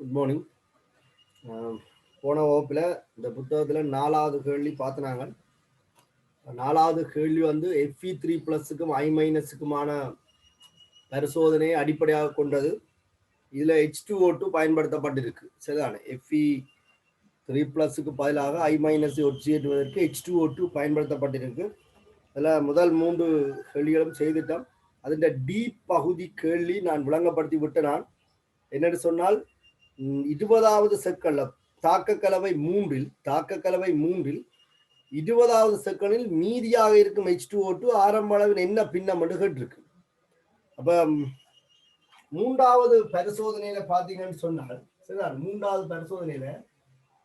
Good morning. போன வகுப்பில் இந்த புத்தகத்தில் 4வது கேள்வி பார்த்தினாங்க. 4வது கேள்வி வந்து Fe3+க்கும் I-க்குமான பரிசோதனையை அடிப்படையாக கொண்டது. இதில் H2O2 பயன்படுத்தப்பட்டிருக்கு. சரிதானே? Fe3+க்கு பதிலாக I- ஒட்சியேற்றுவதற்கு H2O2 பயன்படுத்தப்பட்டிருக்கு. அதில் முதல் 3 கேள்விகளும் செய்துட்டோம். அதில் டி பகுதி கேள்வி நான் விளங்கப்படுத்தி விட்டு நான் என்னென்னு சொன்னால் 20வது செக்கல்ல தாக்கக்கலவை மூன்றில் 20வது செக்கலில் மீதியாக இருக்கும் H2O2 ஆரம்ப அளவில் என்ன பின்னம் இருக்கு. அப்ப 3வது பரிசோதனையில பாத்தீங்கன்னு சொன்னால் சரிதான், 3வது பரிசோதனையில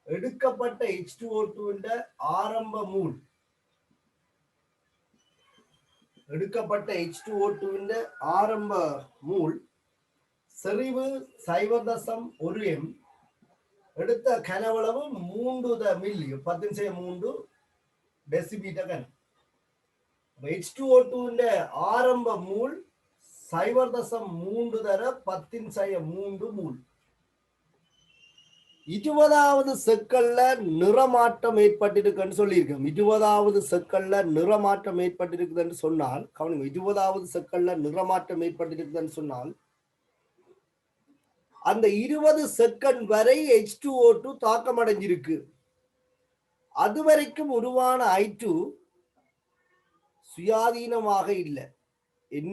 எடுக்கப்பட்ட H2O2 ஆரம்ப மூல் ஆரம்ப மூல் செறிவு 0.1 m, எடுத்த கனவளவு 3 மில்லி 10⁻³ டெசிமீட்டர் கன. H2O2 ஆரம்ப மூல் 0.3 தர 10⁻³ மூல். 20வது செக்கல்ல நிறமாற்றம் ஏற்பட்டிருக்குன்னு சொல்லியிருக்கோம். 20வது செக்கல்ல நிறமாற்றம் ஏற்பட்டிருக்குதுன்னு சொன்னால் கவனிங்க, 20வது செக்கல்ல நிறமாற்றம் ஏற்பட்டிருக்குதுன்னு சொன்னால் அந்த 20 செகண்ட் வரை H2O2 தாக்கமடைஞ்சிருக்கு. அது வரைக்கும் உருவான I2 சுயாதீனமாக இல்லை.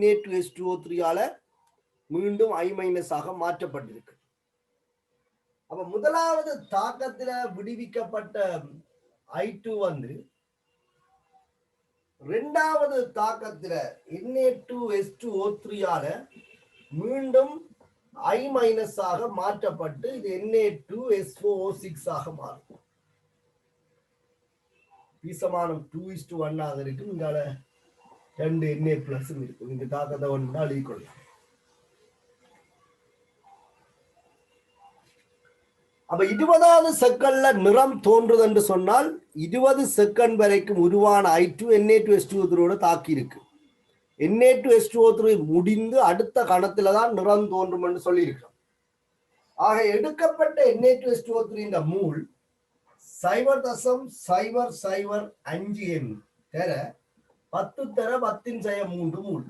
Na2H2O3 மீண்டும் I- ஆக மாற்றப்பட்டிருக்கு. அப்ப முதலாவது தாக்கத்துல விடுவிக்கப்பட்ட I2 வந்து 2வது தாக்கத்துல Na2H2O3 மீண்டும் I- ஆக மாற்றப்பட்டு இது Na2SO6 ஆக மாறும். பீசமானம் 2:1 ஆக இருக்கும். இங்கால 2 Na+ இருக்கும். இந்த தாக்கத்தை ஒன்று அழிக்கொள்ளலாம். அப்ப 20வது செகண்ட்ல நிறம் தோன்றுது என்று சொன்னால் 20 செகண்ட் வரைக்கும் உருவான I2 Na2H2O3 தாக்கி இருக்கு. Na2H2O3 முடிந்து அடுத்த கணத்துல தான் நிறம் தோன்றும் என்று சொல்லியிருக்கிறோம். ஆக எடுக்கப்பட்ட Na2H2O3 மூல் 0.005 m தர 10 தர 10⁻³ மூல்.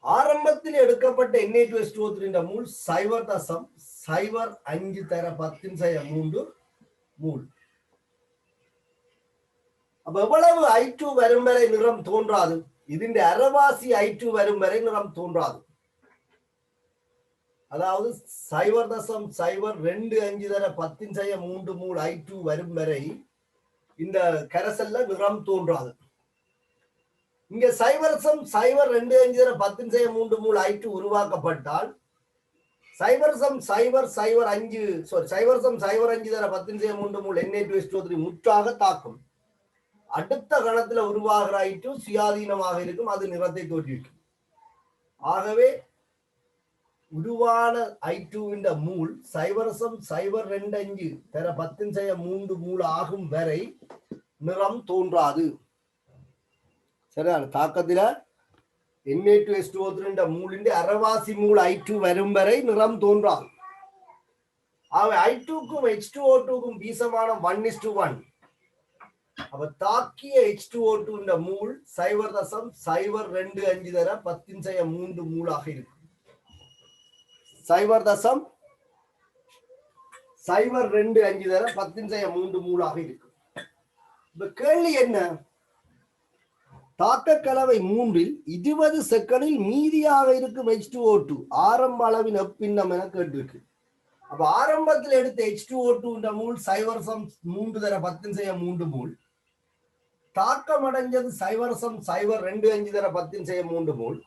ஆரம்பத்தில் எடுக்கப்பட்ட Na2H2O3 மூல் 0.05 தர 10⁻³ மூல். அப்ப எவ்வளவு I2 வரும் வரை நிறம் தோன்றாது? ഇതിന്റെ அரைவாசி I2 வரும் வரை நிறம் தோன்றாது. அதாவது 0.025 தர 10⁻³ மூல் I2 வரும் வரை இந்த கரைசல்ல நிறம் தோன்றாது. இங்க 0.025 தர 10⁻³ மூல் I2 உருவாக்கப்பட்டால் 0.005 தர 10⁻³ மூல் Na2H2O3 முற்றாக தாக்கும். அடுத்த கணத்துல உருவாகிற I2 சுயாதீனமாக இருக்கும். அது நிறத்தை தோற்றுவிக்கும். ஆகவே உருவான I2 மூல் 0.025 தர 10⁻³ மூல் ஆகும் வரை நிறம் தோன்றாது. சரியான தாக்கத்தில Na2H2O3 மூலின் அரைவாசி மூல் I2 வரும் வரை நிறம் தோன்றாது. ஆகவே I2க்கும் H2O2க்கும் பீசமானம் 1:1. அப்ப தாக்கிய H2O2 மூல் 0.025 தர 10⁻³ மூலாக இருக்கும். 0.025 தர 10⁻³ மூலாக இருக்கும். இப்ப கேள்வி என்ன? தாக்க கலவை மூன்றில் 20 செகண்டில் மீதியாக இருக்கும் H2O2 ஆரம்ப அளவின் எப்பின்னம் என கேட்டிருக்கு. அப்ப ஆரம்பத்தில் எடுத்த H2O2 மூல் 0.3 தர 10⁻³ மூல். தாக்கம் அடைஞ்சது 0.025 தர 10⁻³ மூல்.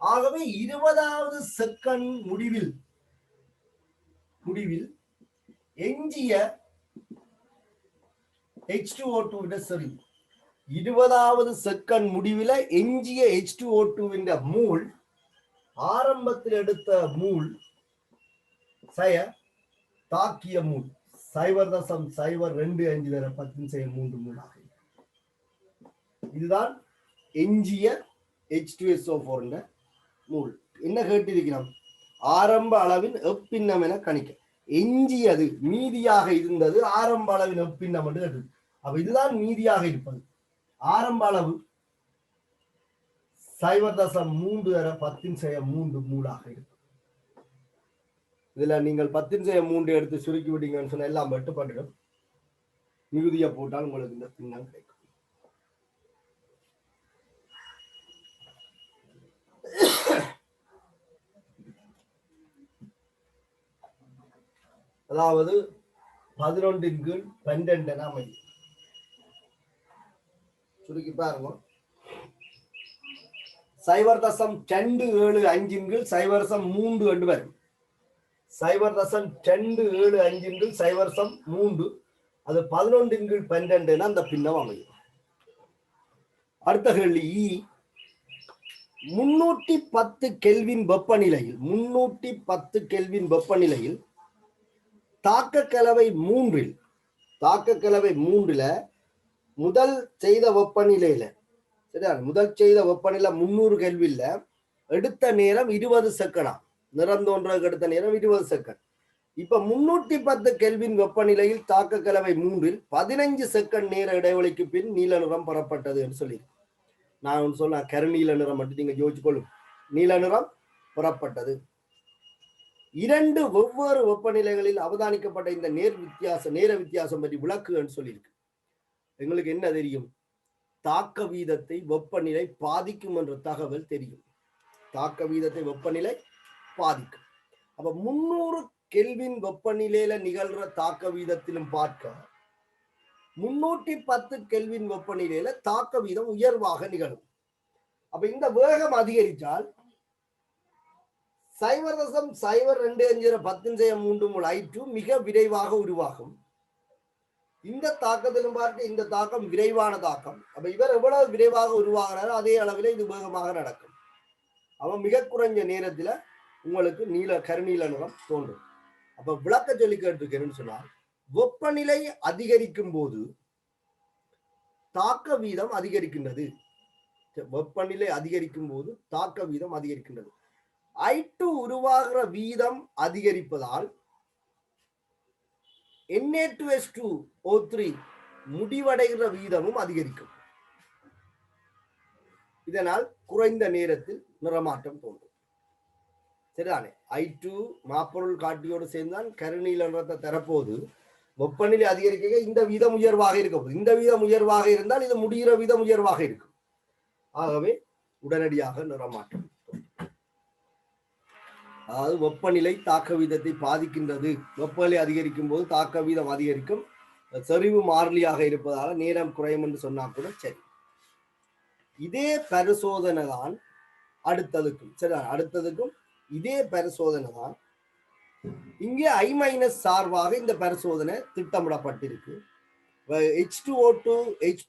ஆகவே 20வது செகண்ட் முடிவில் எஞ்சிய H2O2 செறிவு 20வது செகண்ட் முடிவில எஞ்சிய H2O2 மூல் ஆரம்பத்தில் எடுத்த மூல் தாக்கிய மூல் 0.025 தர 10⁻³ மூலாக. இதுதான் எஞ்சிய H2SO4 மூல். என்ன கேட்டிருக்கிறோம்? ஆரம்ப அளவின் எப்பின்னம் என கணிக்க. எஞ்சியது மீதியாக இருந்தது ஆரம்ப அளவின் எப்பின்னம் என்று கேட்டது. அப்ப இதுதான் மீதியாக இருப்பது. ஆரம்ப அளவு 0.3 தர 10⁻³ மூலாக இருக்கும். இதுல நீங்கள் 10⁻³ எடுத்து சுருக்கி விட்டீங்கன்னு சொன்னா எல்லாம் வெட்டுப்பட்டுடும். மிகுதியை போட்டால் உங்களுக்கு இந்த பின்னம் கிடைக்கும். அதாவது 11/12 என அமையும். சுருக்கி பாருங்க. 0.275/0.3 என்று வரும். 0.275/0.3 அது 11/12 என அந்த பின்னம் அமையும். அடுத்த கேள்வி, 310 கெல்வின் வெப்பநிலையில் 310 கெல்வின் வெப்பநிலையில் தாக்க கலவை 3ல் முதல் செய்த வெப்பநிலையில சரியா, முதல் செய்த வெப்பநிலை 300 கெல்வின்ல எடுத்த நேரம் 20 செகண்ட். நிறம் தோன்றதுக்கு எடுத்த நேரம் 20 செகண்ட். இப்ப 310 கெல்வின் வெப்பநிலையில் தாக்க கலவை 3ல் 15 செகண்ட் நேர இடைவெளிக்கு பின் நீல நிறம் பெறப்பட்டது என்று சொல்லி நான் சொன்ன கருநீல நிறம் மட்டும் நீங்க யோசிச்சுக்கொள்ளும். நீல நிறம் பெறப்பட்டது. 2 வெவ்வேறு வெப்பநிலைகளில் அவதானிக்கப்பட்ட இந்த நேர வித்தியாசம் பற்றி விளக்குன்னு சொல்லியிருக்கு. எங்களுக்கு என்ன தெரியும்? தாக்க வீதத்தை வெப்பநிலை பாதிக்கும் என்ற தகவல் தெரியும். தாக்க வீதத்தை வெப்பநிலை பாதிக்கும். அப்ப 300 கெல்வின் வெப்பநிலையில நிகழ்ற தாக்க வீதத்திலும் பார்க்க 310 கெல்வின் வெப்பநிலையில தாக்க வீதம் உயர்வாக நிகழும். அப்ப இந்த வேகம் அதிகரித்தால் 0.025/10⁻³ மிக விரைவாக உருவாகும். இந்த தாக்கத்திலும் பார்க்க இந்த தாக்கம் விரைவான தாக்கம். அப்ப இவர் எவ்வளவு விரைவாக உருவாகிறாரோ அதே அளவில் இது வேகமாக நடக்கும். அவன் மிக குறைஞ்ச நேரத்துல உங்களுக்கு கருநீல நிறம் தோன்றும். அப்ப விளக்க சொல்லி கேட்டிருக்கேன்னு சொன்னால், வெப்பநிலை அதிகரிக்கும் போது தாக்க வீதம் அதிகரிக்கின்றது. வெப்பநிலை அதிகரிக்கும் போது தாக்க வீதம் அதிகரிக்கின்றது. I2 உருவாகிற வீதம் அதிகரிப்பதால் Na2H2O3 முடிவடைகிற வீதமும் அதிகரிக்கும். இதனால் குறைந்த நேரத்தில் நிறமாற்றம் தோன்றும். சரிதானே? I2 மாப்பொருள் காட்டியோடு சேர்ந்தான் கருநீல நிறத்தை தரப்போது வெப்பநிலை அதிகரிக்க இந்த வீதம் உயர்வாக இருக்கும். இந்த வீதம் உயர்வாக இருந்தால் இது முடிகிற வீதம் உயர்வாக இருக்கும். ஆகவே உடனடியாக நிறமாற்றம். அதாவது வெப்பநிலை தாக்க வீதத்தை பாதிக்கின்றது. வெப்பநிலை அதிகரிக்கும் போது தாக்க வீதம் அதிகரிக்கும். செறிவு மாறிலியாக இருப்பதால நேரம் குறையும் என்று சொன்னா கூட சரி. இதே பரிசோதனை தான் அடுத்ததுக்கும். சரி, அடுத்ததுக்கும் இதே பரிசோதனை தான். இங்கே I- சார்பாக இந்த பரிசோதனை திட்டமிடப்பட்டிருக்கு. H2O2 H+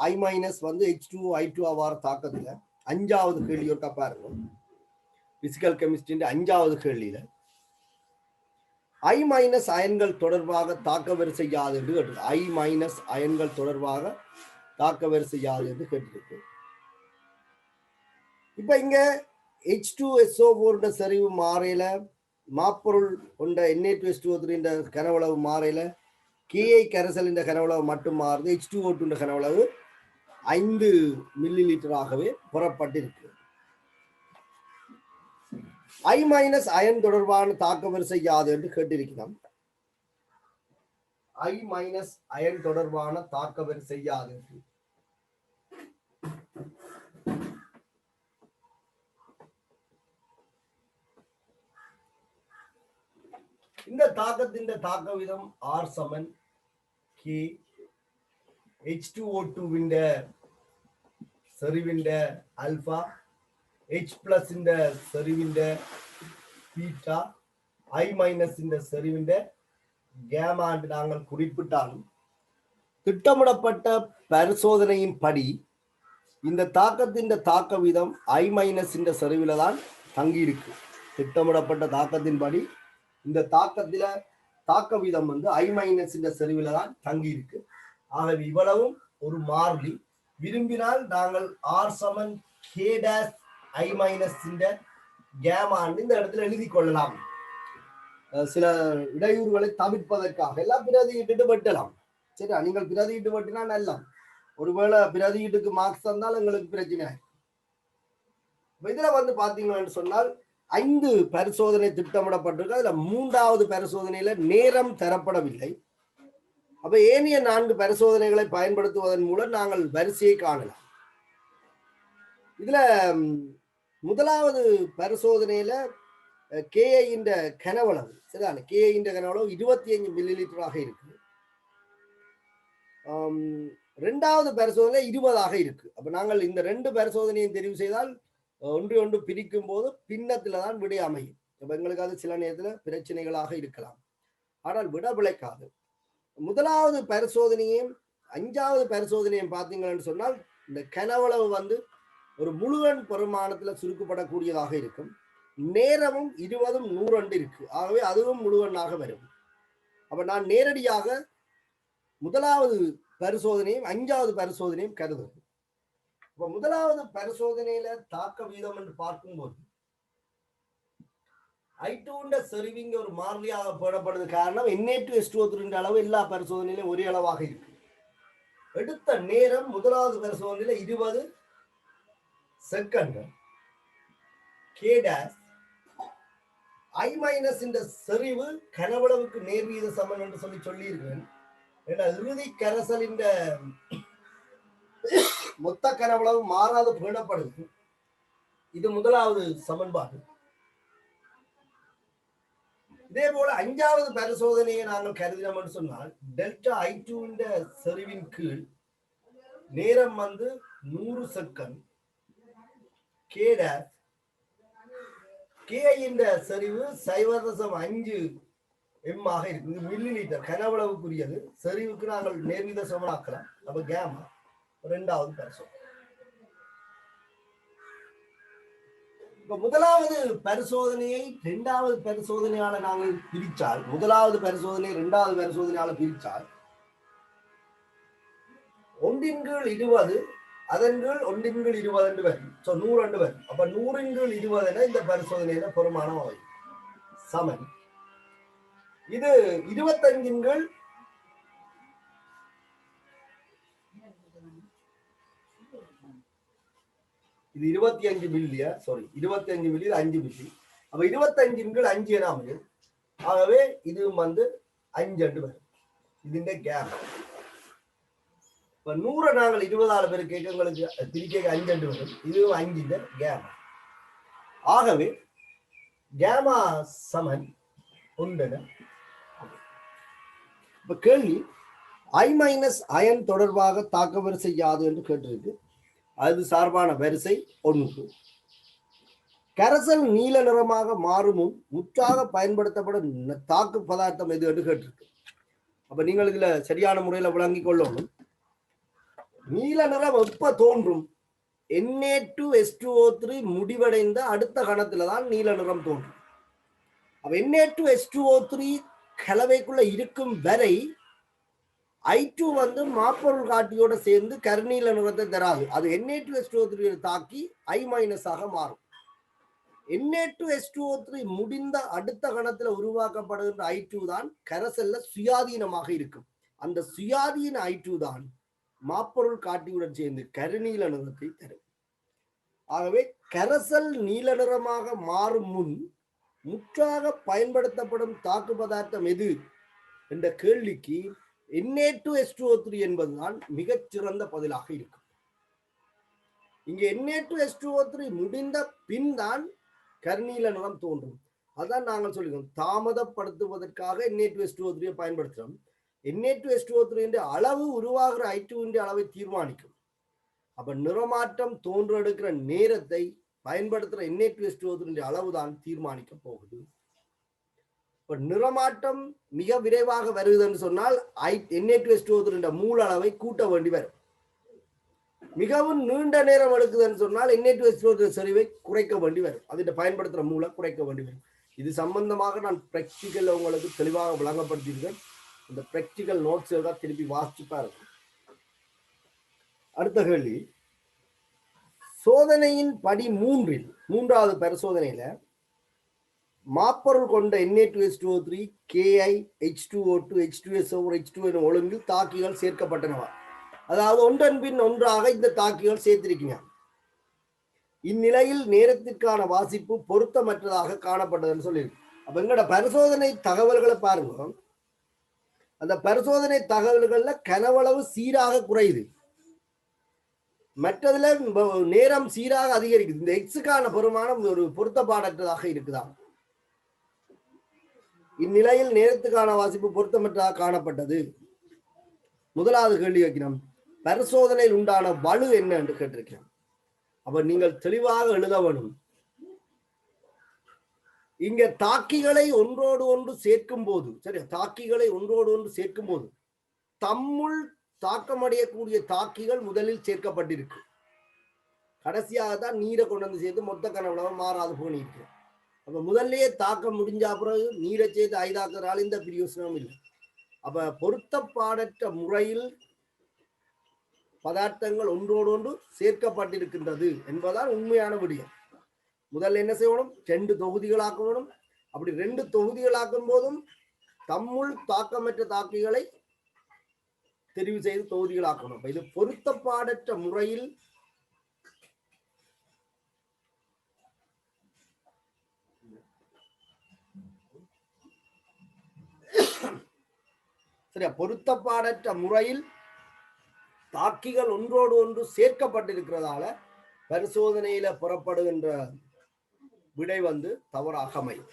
I- வந்து H2 I2 அவ்வாறு தாக்கத்துல 5வது கேள்வியோட்ட பாருங்க. பிசிக்கல் கெமிஸ்ட்ரி 5வது கேள்வியில I- அயன்கள் தொடர்பாக தாக்க வரிசை யாது என்று கேட்டிருக்கு. I- அயன்கள் தொடர்பாக தாக்க வரிசை யாது என்று கேட்டிருக்கு. இப்ப இங்க H2SO4 செறிவு மாறையில மாப்பொருள் கொண்ட Na2H2O3 கனவளவு மாறையில Ki கரைசல் கனவளவு மட்டும் மாறுது. H2O2 கனவளவு 5 மில்லிலிட்டராகவே புறப்பட்டிருக்கு. I- அயன் தொடர்பான தாக்க வரிசை யாது என்று கேட்டிருக்கிறோம். I- அயன் தொடர்பான தாக்க வரிசை யாது? இந்த தாக்கத்தின் தாக்க வீதம் R = K. H2O2 செறிவின் ஆல்பா, H+ செறிவின் பீட்டா, I- செறிவின் கேமா என்று நாங்கள் குறிப்பிட்டாலும் திட்டமிடப்பட்ட பரிசோதனையின் படி இந்த தாக்கத்தின் தாக்க வீதம் I- செறிவில தான் தங்கியிருக்கு. திட்டமிடப்பட்ட தாக்கத்தின் படி இந்த தாக்கத்தில தாக்க வீதம் I- செறிவில தான் தங்கியிருக்கு. ஆகவே இவ்வளவும் ஒரு மாறிலி. விரும்பினால் நாங்கள் R = K' I- கேமான்னு இந்த இடத்துல எழுதி கொள்ளலாம். சில இடையூறுகளை தவிர்ப்பதற்காக எல்லாம் பிரதியிட்டு வெட்டலாம். சரி, நீங்கள் பிரதியிட்டு வெட்டினா நல்லா. ஒருவேளை பிரதியீட்டுக்கு மார்க்ஸ் தந்தால் எங்களுக்கு பிரச்சனை. இதுல வந்து பாத்தீங்கன்னு சொன்னால் 5 பரிசோதனை திட்டமிடப்பட்டிருக்கு. அதுல 3வது பரிசோதனையில நேரம் தரப்படவில்லை. அப்ப ஏனைய 4 பரிசோதனைகளை பயன்படுத்துவதன் மூலம் நாங்கள் வரிசையை காணலாம். இதுல முதலாவது பரிசோதனையில KI இந்த கனவளவு சரிதான, KI இந்த கனவளவு 25 மில்லி லிட்டராக இருக்கு. 2வது பரிசோதனை 20ஆக இருக்கு. அப்ப நாங்கள் இந்த 2 பரிசோதனையும் தெரிவு செய்தால் ஒன்று பிரிக்கும் போது பின்னத்துல தான் விடை அமையும். அப்ப எங்களுக்கு அது சில நேரத்துல பிரச்சனைகளாக இருக்கலாம். ஆனால் விட பிழைக்காது. முதலாவது பரிசோதனையும் 5வது பரிசோதனையும் பார்த்தீங்கன்னு சொன்னால் இந்த கனவளவு வந்து ஒரு முழுவன் பெருமானத்துல சுருக்கப்படக்கூடியதாக இருக்கும். நேரமும் 20ம் 100 இருக்கு. ஆகவே அதுவும் முழுவனாக வரும். அப்ப நான் நேரடியாக முதலாவது பரிசோதனையும் 5வது பரிசோதனையும் கருதுகிறேன். இப்ப முதலாவது பரிசோதனையில தாக்க வீதம் என்று பார்க்கும்போது I2 செறிவிங்க ஒரு மாறிலியாக போடப்படுறது காரணம் Na2H2O3 அளவு எல்லா பரிசோதனையிலும் ஒரே அளவாக இருக்கு. எடுத்த நேரம் முதலாவது பரிசோதனையில 20 செகண்ட். K' I- இந்த செறிவு கனவளவுக்கு நேர்வீத சமன் என்று சொல்லி இருக்கிறேன். இறுதி கரைசலின் மொத்த கனவளவு மாறாது பேணப்படுது. இது முதலாவது சமன்பாடு. இதே போல 5வது பரிசோதனையை நாங்கள் கருதினோம் என்று சொன்னால் டெல்டா I2 செறிவின் கீழ் நேரம் வந்து 100 செகண்ட். KI செறிவு 0.5 m ஆக இருக்கு. Milli litre கனவளவுக்குரியது. செறிவுக்கு நாங்கள் நேர்வீத சமனாக்கலாம். அப்ப கேமா 2வது பரிசோதனை. இப்ப முதலாவது பரிசோதனையை 2வது பரிசோதனையால நாங்கள் பிரிச்சால், முதலாவது பரிசோதனை 2வது பரிசோதனையால பிரிச்சால் 1/20 அதன் கீழ் 1/20 என்று வரும். 100 என்று வரும். அப்ப 100/20 இந்த பரிசோதனையில பெருமானம் ஆகும் சமன். இது 25 இது 25 மில்லியா, சாரி 25 மில்லி, 5 மில்லி. அப்ப 25/5 என அமையும். ஆகவே இது வந்து 5 என்று வரும். இதுന്റെ கேப். இப்ப 100 நாங்கள் 20 பேருக்கு எங்களுக்கு பிரிக்க 5 என்று வரும். இது 5 கேமா. ஆகவே கேமா சமன் 1. இப்ப கேள்வி I- அயன் தொடர்பாக தாக்க வரிசை யாது என்று கேட்டிருக்கு. அது சார்பான வரிசை 1. கரைசல் நீல நிறமாக மாறுமுன் முற்றாக பயன்படுத்தப்படும் தாக்கு பதார்த்தம் எது என்று கேட்டிருக்கு. அப்ப நீங்கள் இதுல சரியான முறையில விளங்கிக் கொள்ளணும். நீல நிறம் எப்ப தோன்றும்? Na2H2O3 முடிவடைந்த அடுத்த கணத்துல தான் நீல நிறம் தோன்றும். அப்ப Na2H2O3 கலவைக்குள்ள இருக்கும் வரை I2 வந்து மாப்பொருள் காட்டியோட சேர்ந்து கருநீல நிறத்தை தராது. அது Na2H2O3 தாக்கி I- ஆக மாறும். Na2H2O3 முடிந்த அடுத்த கணத்துல உருவாக்கப்படுகின்ற I2 தான் கரைசல்ல சுயாதீனமாக இருக்கும். அந்த சுயாதீன I2 தான் மாப்பொருள் காட்டியுடன் சேர்ந்து கருநீல நிறத்தை தரும். ஆகவே கரைசல் நீல நிறமாக மாறும் முன் முற்றாக பயன்படுத்தப்படும் தாக்கு பதார்த்தம் எது என்ற கேள்விக்கு Na2H2O3 என்பதுதான் மிகச்சிறந்த பதிலாக இருக்கும். இங்கே Na2H2O3 முடிந்த பின் தான் கருநீல நிறம் தோன்றும். அதான் நாங்கள் சொல்லுவோம், தாமதப்படுத்துவதற்காக Na2H2O3 பயன்படுத்துறோம். Na2H2O3 அளவு உருவாகிற I2 அளவை தீர்மானிக்கும். அப்ப நிறமாற்றம் தோன்று எடுக்கிற நேரத்தை பயன்படுத்துற Na2H2O3 அளவுதான் தீர்மானிக்க போகுது. நிறமாற்றம் மிக விரைவாக வருதுன்னு சொன்னால் Na2H2O3 மூல அளவை கூட்ட வேண்டி வரும். மிகவும் நீண்ட நேரம் எடுக்குதுன்னு சொன்னால் Na2H2O3 செறிவை குறைக்க வேண்டி வரும். அதில் பயன்படுத்துற மூல குறைக்க வேண்டி வரும். இது சம்பந்தமாக நான் பிராக்டிக்கல் உங்களுக்கு தெளிவாக விளங்கப்படுத்தியிருக்கேன். இந்த பிராக்டிக்கல் நோட்ஸ் திருப்பி வாசிச்சு பாருங்க. அடுத்த கேள்வி, சோதனையின் படி 3 மூன்றாவது பரிசோதனையில மாப்பொருள் கொண்ட Na2H2O3 KiH2O2 H2SO4 எனும் ஒழுங்கில் தாக்கிகள் சேர்க்கப்பட்டனவா. அதாவது ஒன்றன் பின் ஒன்றாக இந்த தாக்கிகள் சேர்த்திருக்கீங்க. இந்நிலையில் நேரத்திற்கான வாசிப்பு பொருத்தமற்றதாக காணப்பட்டதுன்னு சொல்லியிருக்கு. அப்ப எங்களோட பரிசோதனை தகவல்களை பாருங்க. அந்த பரிசோதனை தகவல்கள்ல கனவளவு சீராக குறையுது, மற்றதுல நேரம் சீராக அதிகரிக்குது. இந்த எக்ஸுக்கான பெருமானம் ஒரு பொருத்தப்பாடற்றதாக இருக்குதான். இந்நிலையில் நேரத்துக்கான வாசிப்பு பொருத்தமற்றதாக காணப்பட்டது. முதலாவது கேள்வி வைக்கணும், பரிசோதனையில் உண்டான வலு என்ன என்று கேட்டிருக்கிறோம். அப்ப நீங்கள் தெளிவாக எழுத வேணும். இங்க தாக்கிகளை ஒன்றோடு ஒன்று சேர்க்கும் போது, சரி, தாக்கிகளை ஒன்றோடு ஒன்று சேர்க்கும் போது தம்முள் தாக்கமடையக்கூடிய தாக்கிகள் முதலில் சேர்க்கப்பட்டிருக்கு. கடைசியாக தான் நீரை கொண்டு வந்து சேர்த்து மொத்த கனவுளவை மாறாது போனிருக்கு. அப்ப முதல்லயே தாக்கம் முடிஞ்ச பிறகு நீரை சேர்த்து ஐதாக்குறால் இந்த பிரயோசனம் இல்லை. அப்ப பொருத்தப்பாடற்ற முறையில் பதார்த்தங்கள் ஒன்றோடு ஒன்று சேர்க்கப்பட்டிருக்கின்றது என்பதால் உண்மையான விடயம். முதல்ல என்ன செய்யணும், 2 தொகுதிகளாக்கணும். அப்படி 2 தொகுதிகளாக்கும் போதும் தம்முள் தாக்கமற்ற தாக்கிகளை தெரிவு செய்து தொகுதிகளாக்கணும். இது பொருத்தப்பாடற்ற முறையில் சரியா, பொருத்தப்பாடற்ற முறையில் தாக்கிகள் ஒன்றோடு ஒன்று சேர்க்கப்பட்டிருக்கிறதால பரிசோதனையில புறப்படுகின்ற விடை தவறாக அமையும்.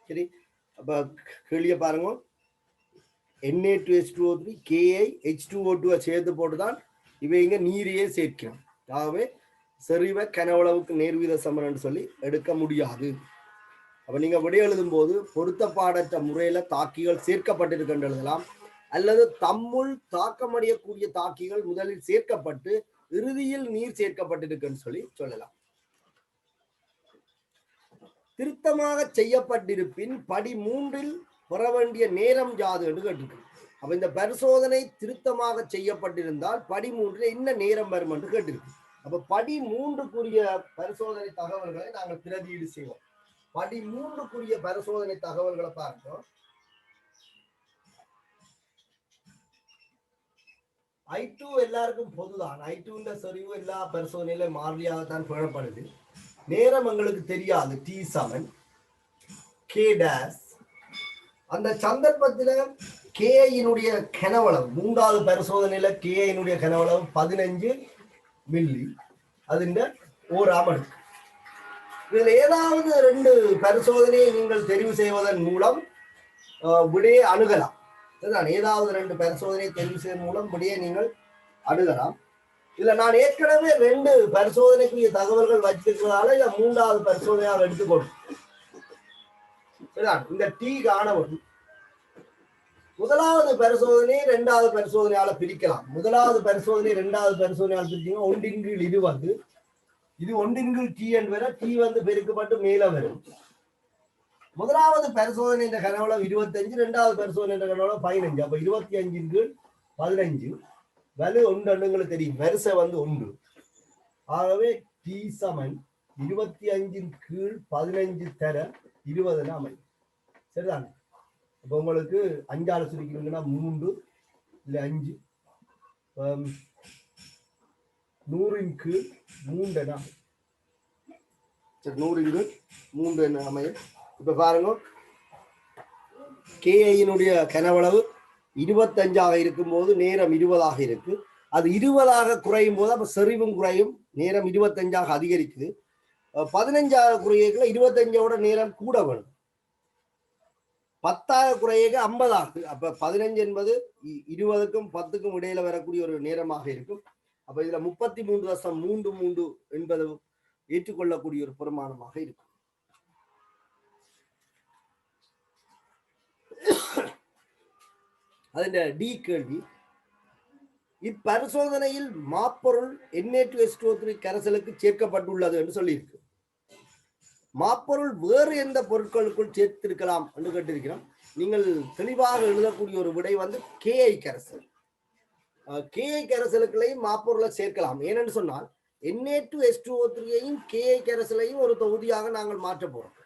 சரி, அப்ப கேள்விய பாருங்க. Na2H2O3 KiH2O2 சேர்த்து போட்டுதான் இவைங்க நீரையே சேர்க்கிறோம். ஆகவே செறிவ கனவளவுக்கு நேர்வீத சமன் சொல்லி எடுக்க முடியாது. அப்ப நீங்க விடை எழுதும் போது பொருத்தப்பாடற்ற முறையில தாக்கிகள் சேர்க்கப்பட்டிருக்கின்ற எழுதலாம், அல்லது தம்முள் தாக்கமடையக்கூடிய தாக்கிகள் முதலில் சேர்க்கப்பட்டு இறுதியில் நீர் சேர்க்கப்பட்டிருக்குன்னு சொல்லலாம். திருத்தமாக செய்யப்பட்டிருப்பின் படி 3 பெற வேண்டிய நேரம் யாது என்று கேட்டிருக்கு. அப்ப இந்த பரிசோதனை திருத்தமாக செய்யப்பட்டிருந்தால் படி 3 என்ன நேரம் வரும் என்று கேட்டிருக்கு. அப்ப படி 3க்குரிய பரிசோதனை தகவல்களை நாங்கள் பிரதியீடு செய்வோம். படி 3க்குரிய பரிசோதனை தகவல்களை பார்ப்போம். I2 எல்லாருக்கும் பொதுதான். I2 செறிவு எல்லா பரிசோதனையில மாறியாகத்தான் பெறப்படுது. நேரம் எங்களுக்கு தெரியாது. T7 K'. அந்த சந்தர்ப்பத்தில் KIனுடைய கனவளவு, 3வது பரிசோதனையில KIனுடைய கனவளவு 15 மில்லி. அதுண்ட 1 ஆமடுக்கு. இதுல ஏதாவது 2 பரிசோதனையை நீங்கள் தெரிவு செய்வதன் மூலம் விடையை அணுகலாம். ஏதாவது 2 பரிசோதனையை தெரிவு செய்வதன் மூலம் விடையை நீங்கள் அணுகலாம். இல்ல நான் ஏற்கனவே 2 பரிசோதனைக்குரிய தகவல்கள் வச்சிருக்கிறதால இதை 3வது பரிசோதனையாக எடுத்துக்கொள்ளும். இந்த T காணவரும் முதலாவது பரிசோதனை 2வது பரிசோதனையால பிரிக்கலாம். முதலாவது பரிசோதனை 2வது பரிசோதனையால் பிரிச்சீங்கன்னா 1/20. இது 1/T என்பது T பெருக்கப்பட்டு மேல வரும். முதலாவது பரிசோதனை என்ற கனவளவு 25, 2வது பரிசோதனை என்ற கனவளவு 15. அப்ப 25/15 வலு 1 உங்களுக்கு தெரியும், வரிசை 1. ஆகவே T = 25/15 தர 20 அமையும். சரிதானே? அப்ப உங்களுக்கு 5ஆல சுருக்கீங்கன்னா 3 இல்ல 5, 100/3 100/3 அமையும். இப்ப பாருங்க, KIனுடைய கனவளவு 25ஆக இருக்கும்போது நேரம் 20ஆக இருக்கு. அது 20ஆக குறையும் போது அப்ப செறிவும் குறையும், நேரம் 25ஆக அதிகரிக்குது. 15ஆக குறையல 25ஓட நேரம் கூட வேணும். 10ஆக குறையக 50 ஆகுது. அப்ப 15 என்பது 20க்கும் 10க்கும் இடையில வரக்கூடிய ஒரு நேரமாக இருக்கும். அப்ப இதுல 33.33 என்பது ஏற்றுக்கொள்ளக்கூடிய ஒரு பெருமானமாக இருக்கும். அதன் டி கேள்வி, இப்பரிசோதனையில் மாப்பொருள் Na2H2O3 கரைசலுக்கு சேர்க்கப்பட்டுள்ளது என்று சொல்லியிருக்கு. மாப்பொருள் வேறு எந்த பொருட்களுக்குள் சேர்த்திருக்கலாம் என்று கேட்டிருக்கிறோம். நீங்கள் தெளிவாக எழுதக்கூடிய ஒரு விடை KI கரைசல். KI கரைசலுக்குள்ளையும் மாப்பொருளை சேர்க்கலாம். ஏனென்று சொன்னால் Na2H2O3 KI கரைசலையும் ஒரு தொகுதியாக நாங்கள் மாற்ற போறோம்.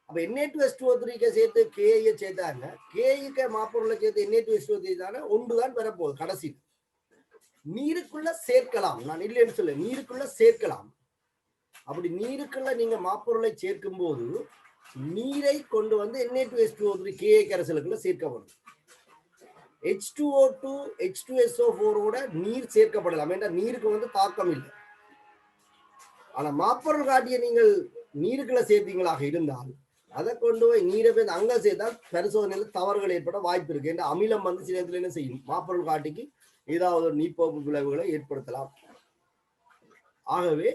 அப்ப Na2H2O3 சேர்த்து KI சேர்த்தாங்க, KI மாப்பொருளை சேர்த்து Na2H2O3 தானே ஒன்றுதான் வரப்போகுது கடைசி. நீருக்குள்ள சேர்க்கலாம், நான் இல்லைன்னு சொல்ல, நீருக்குள்ள சேர்க்கலாம். அப்படி நீருக்குள்ள நீங்க மாப்பொருளை சேர்க்கும் போது நீரை கொண்டு வந்து Na2H2O3 KI கரைசலுக்குள்ள சேர்க்கப்படும். H2O2 H2SO4 நீர் சேர்க்கப்படலாம், ஏன்னா நீருக்கு வந்து தாக்கம் இல்லை. ஆனா மாப்பொருள் காட்டிய நீங்கள் நீருக்குள்ள சேர்த்தீங்களாக இருந்தால் அதை கொண்டு போய் நீரை போய் அங்க சேர்த்தால் பரிசோதனையில் தவறுகள் ஏற்பட வாய்ப்பு இருக்கு. ஏன்னா அமிலம் வந்து சில இடத்துல என்ன செய்யும், மாப்பொருள் காட்டிக்கு ஏதாவது ஒரு நீர்ப்போக்கு விளைவுகளை ஏற்படுத்தலாம். ஆகவே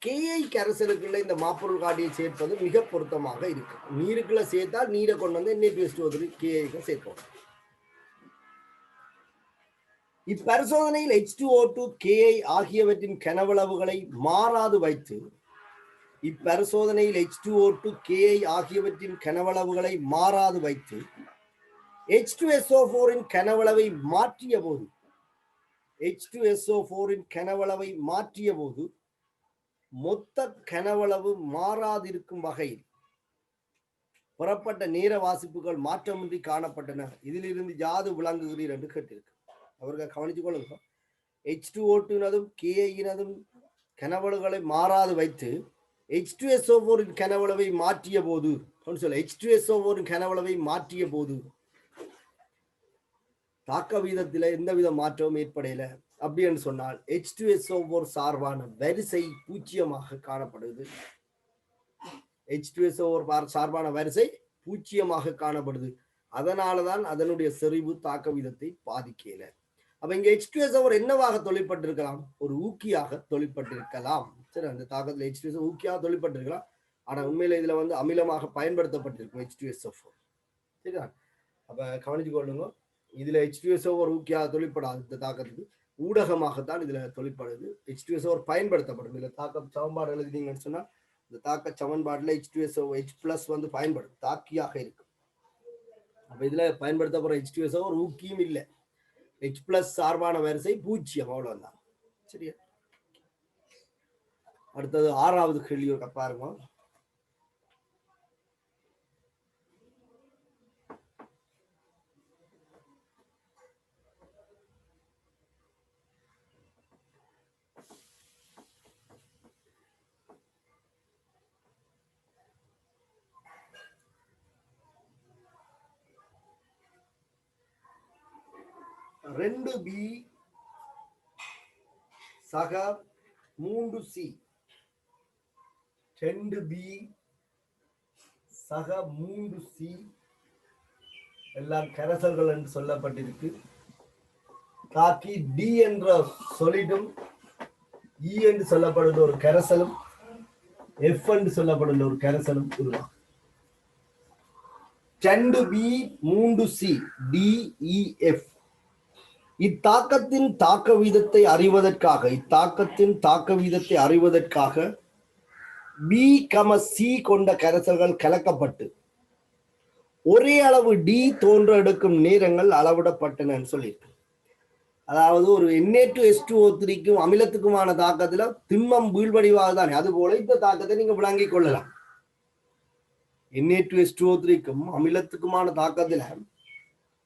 KI கரைசலுக்குள்ள இந்த மாப்பொருள் காட்டியை சேர்ப்பது மிக பொருத்தமாக இருக்கு. நீருக்குள்ள சேர்த்தால் நீரை கொண்டு வந்து Na2H2O3 KI சேர்க்கணும். இப்பரிசோதனையில் H2O2 KI ஆகியவற்றின் கனவளவுகளை மாறாது வைத்து H2SO4 கனவளவை மாற்றிய போது மொத்த கனவளவு மாறாதிருக்கும் வகையில் பெறப்பட்ட நேர வாசிப்புகள் மாற்றமின்றி காணப்பட்டன. இதிலிருந்து யாது விளங்குகிறீர் என்று கேட்டிருக்கு. அவர்கள் கவனித்துக் கொள்ளுங்க. H2O2 KI கனவளவுகளை மாறாது வைத்து H2SO4 கனவளவை மாற்றிய போது H2SO4 கனவளவை மாற்றிய போது தாக்க வீதத்தில் எந்தவித மாற்றமும் ஏற்படையில அப்படின்னு சொன்னால் H2SO4 சார்பான வரிசை பூஜ்ஜியமாக காணப்படுது. H2SO4 சார்பான வரிசை பூஜ்ஜியமாக காணப்படுது. அதனாலதான் அதனுடைய செறிவு தாக்க வீதத்தை பாதிக்கல. அப்ப இங்க H2SO4 என்னவாக தொழிற்பட்டிருக்கலாம், ஒரு ஊக்கியாக தொழிற்பட்டிருக்கலாம். சரி, அந்த தாக்கத்தில் H2SO ஊக்கியாக தொழிற்பட்டிருக்கலாம். ஆனா உண்மையில இதுல வந்து அமிலமாக பயன்படுத்தப்பட்டிருக்கும் H2SO4. சரிதான். அப்ப கவனிச்சு கொள்ளுங்க, இதுல H2SO4 ஊக்கியாக தொழிற்படாது. இந்த தாக்கத்துக்கு ஊடகமாகத்தான் இதுல தொழிற்படுது. H2SO4 பயன்படுத்தப்படும். இதுல தாக்க சமன்பாடு எழுதினீங்கன்னு சொன்னா இந்த தாக்க சமன்பாடுல H2SO H+ வந்து பயன்படும், தாக்கியாக இருக்கு. அப்ப இதுல பயன்படுத்தப்படுற H2SO4 ஊக்கியும் இல்லை, H+ சார்பான வரிசை பூஜ்ஜியம், அவ்வளவுதான். சரியா? அடுத்தது 6வது கேள்வி பாருங்க. ரெண்டு B சக 3C 2B சக 3C எல்லாம் கரைசல்கள் என்று சொல்லப்பட்டிருக்கு. தாக்கி D என்ற சொல்லிடும் E என்று சொல்லப்படுகிற ஒரு கரைசலும் F என்று சொல்லப்படுகிற ஒரு கரைசலும் உருவாகும். 2B 3C DEF இத்தாக்கத்தின் தாக்க வீதத்தை அறிவதற்காக B,C கொண்ட கரைசல்கள் கலக்கப்பட்டு ஒரே அளவு D தோன்ற எடுக்கும் நேரங்கள் அளவிடப்பட்டன சொல்லியிருக்கு. அதாவது ஒரு Na2H2O3க்கும் அமிலத்துக்குமான தாக்கத்துல திண்மம் வீழ்வடிவாக தானே, அது போல இந்த தாக்கத்தை நீங்க விளங்கிக் கொள்ளலாம். Na2H2O3க்கும் அமிலத்துக்குமான தாக்கத்துல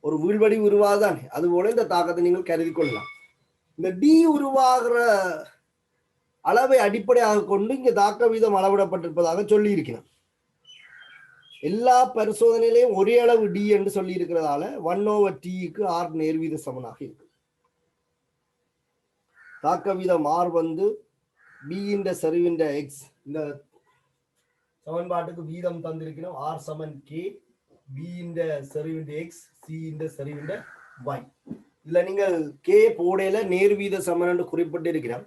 ஒரு வீழ்வடி உருவாதானே, அது போல இந்த தாக்கத்தை நீங்கள் கருதி கொள்ளலாம். இந்த D உருவாகிற அளவை அடிப்படையாக கொண்டு இங்க தாக்க வீதம் அளவிடப்பட்டிருப்பதாக சொல்லி இருக்கிறார். எல்லா பரிசோதனையிலையும் ஒரே அளவு D என்று சொல்லி இருக்கிறதால 1/T R நேர்வீத சமனாக இருக்கு. தாக்க வீதம் R வந்து B இந்த சரிவின் X, இந்த சமன்பாட்டுக்கு வீதம் தந்திருக்கணும் R = K, B இந்த சரிவின் X, C இந்த சரிவின் Y. இதுல நீங்கள் K போடையில நேர்வீத சமன் என்று குறிப்பிட்டு இருக்கிறார்.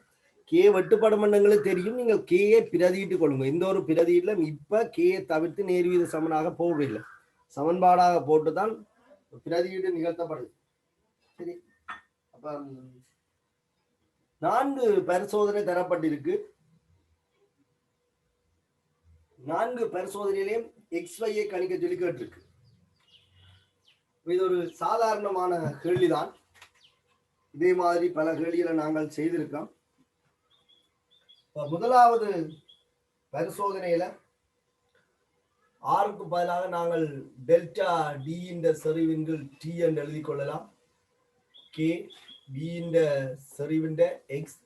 K வெட்டுப்படமண்டங்களுக்கு தெரியும், நீங்கள் K பிரதியிட்டு கொள்ளுங்க. இந்த ஒரு பிரதியில இப்ப K தவிர்த்து நேர்வீத சமனாக போடவில்லை, சமன்பாடாக போட்டுதான் பிரதியீடு நிகழ்த்தப்படுது. சரி, அப்ப 4 பரிசோதனை தரப்பட்டிருக்கு. 4 பரிசோதனையிலையும் XY கணிக்க சொல்லி கேட்டிருக்கு. இது ஒரு சாதாரணமான கேள்விதான். இதே மாதிரி பல கேள்விகளை நாங்கள் செய்திருக்கோம். முதலாவது பரிசோதனையில ஆறுக்கு பதிலாக நாங்கள் டெல்டா டி இந்த செறிவின் டி என்று எழுதி கொள்ளலாம். கே பி இந்த செறிவின் எக்ஸ்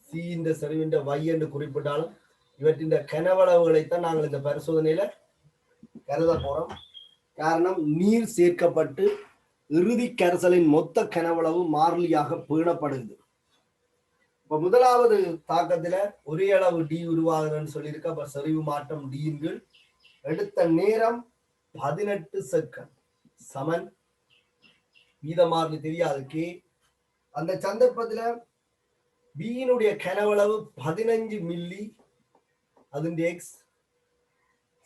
சி இந்த செறிவின் y என்று குறிப்பிட்டாலும் இவற்றின் கனவளவுகளைத்தான் நாங்கள் இந்த பரிசோதனையில கருத போறோம். காரணம், நீர் சேர்க்கப்பட்டு இறுதி கரைசலின் மொத்த கனவளவு மாறிலியாக பேணப்படுது. இப்ப முதலாவது தாக்கத்துல ஒரே அளவு டி உருவாகுதுன்னு சொல்லியிருக்க. அப்ப செறிவு மாற்றம் டியின் கீழ் எடுத்த நேரம் 18 செகண்ட் சமன் மீத மாறிலி தெரியாது கே. அந்த சந்தர்ப்பத்துல பியினுடைய கனவளவு 15 மில்லி, அதுண்ட எக்ஸ்.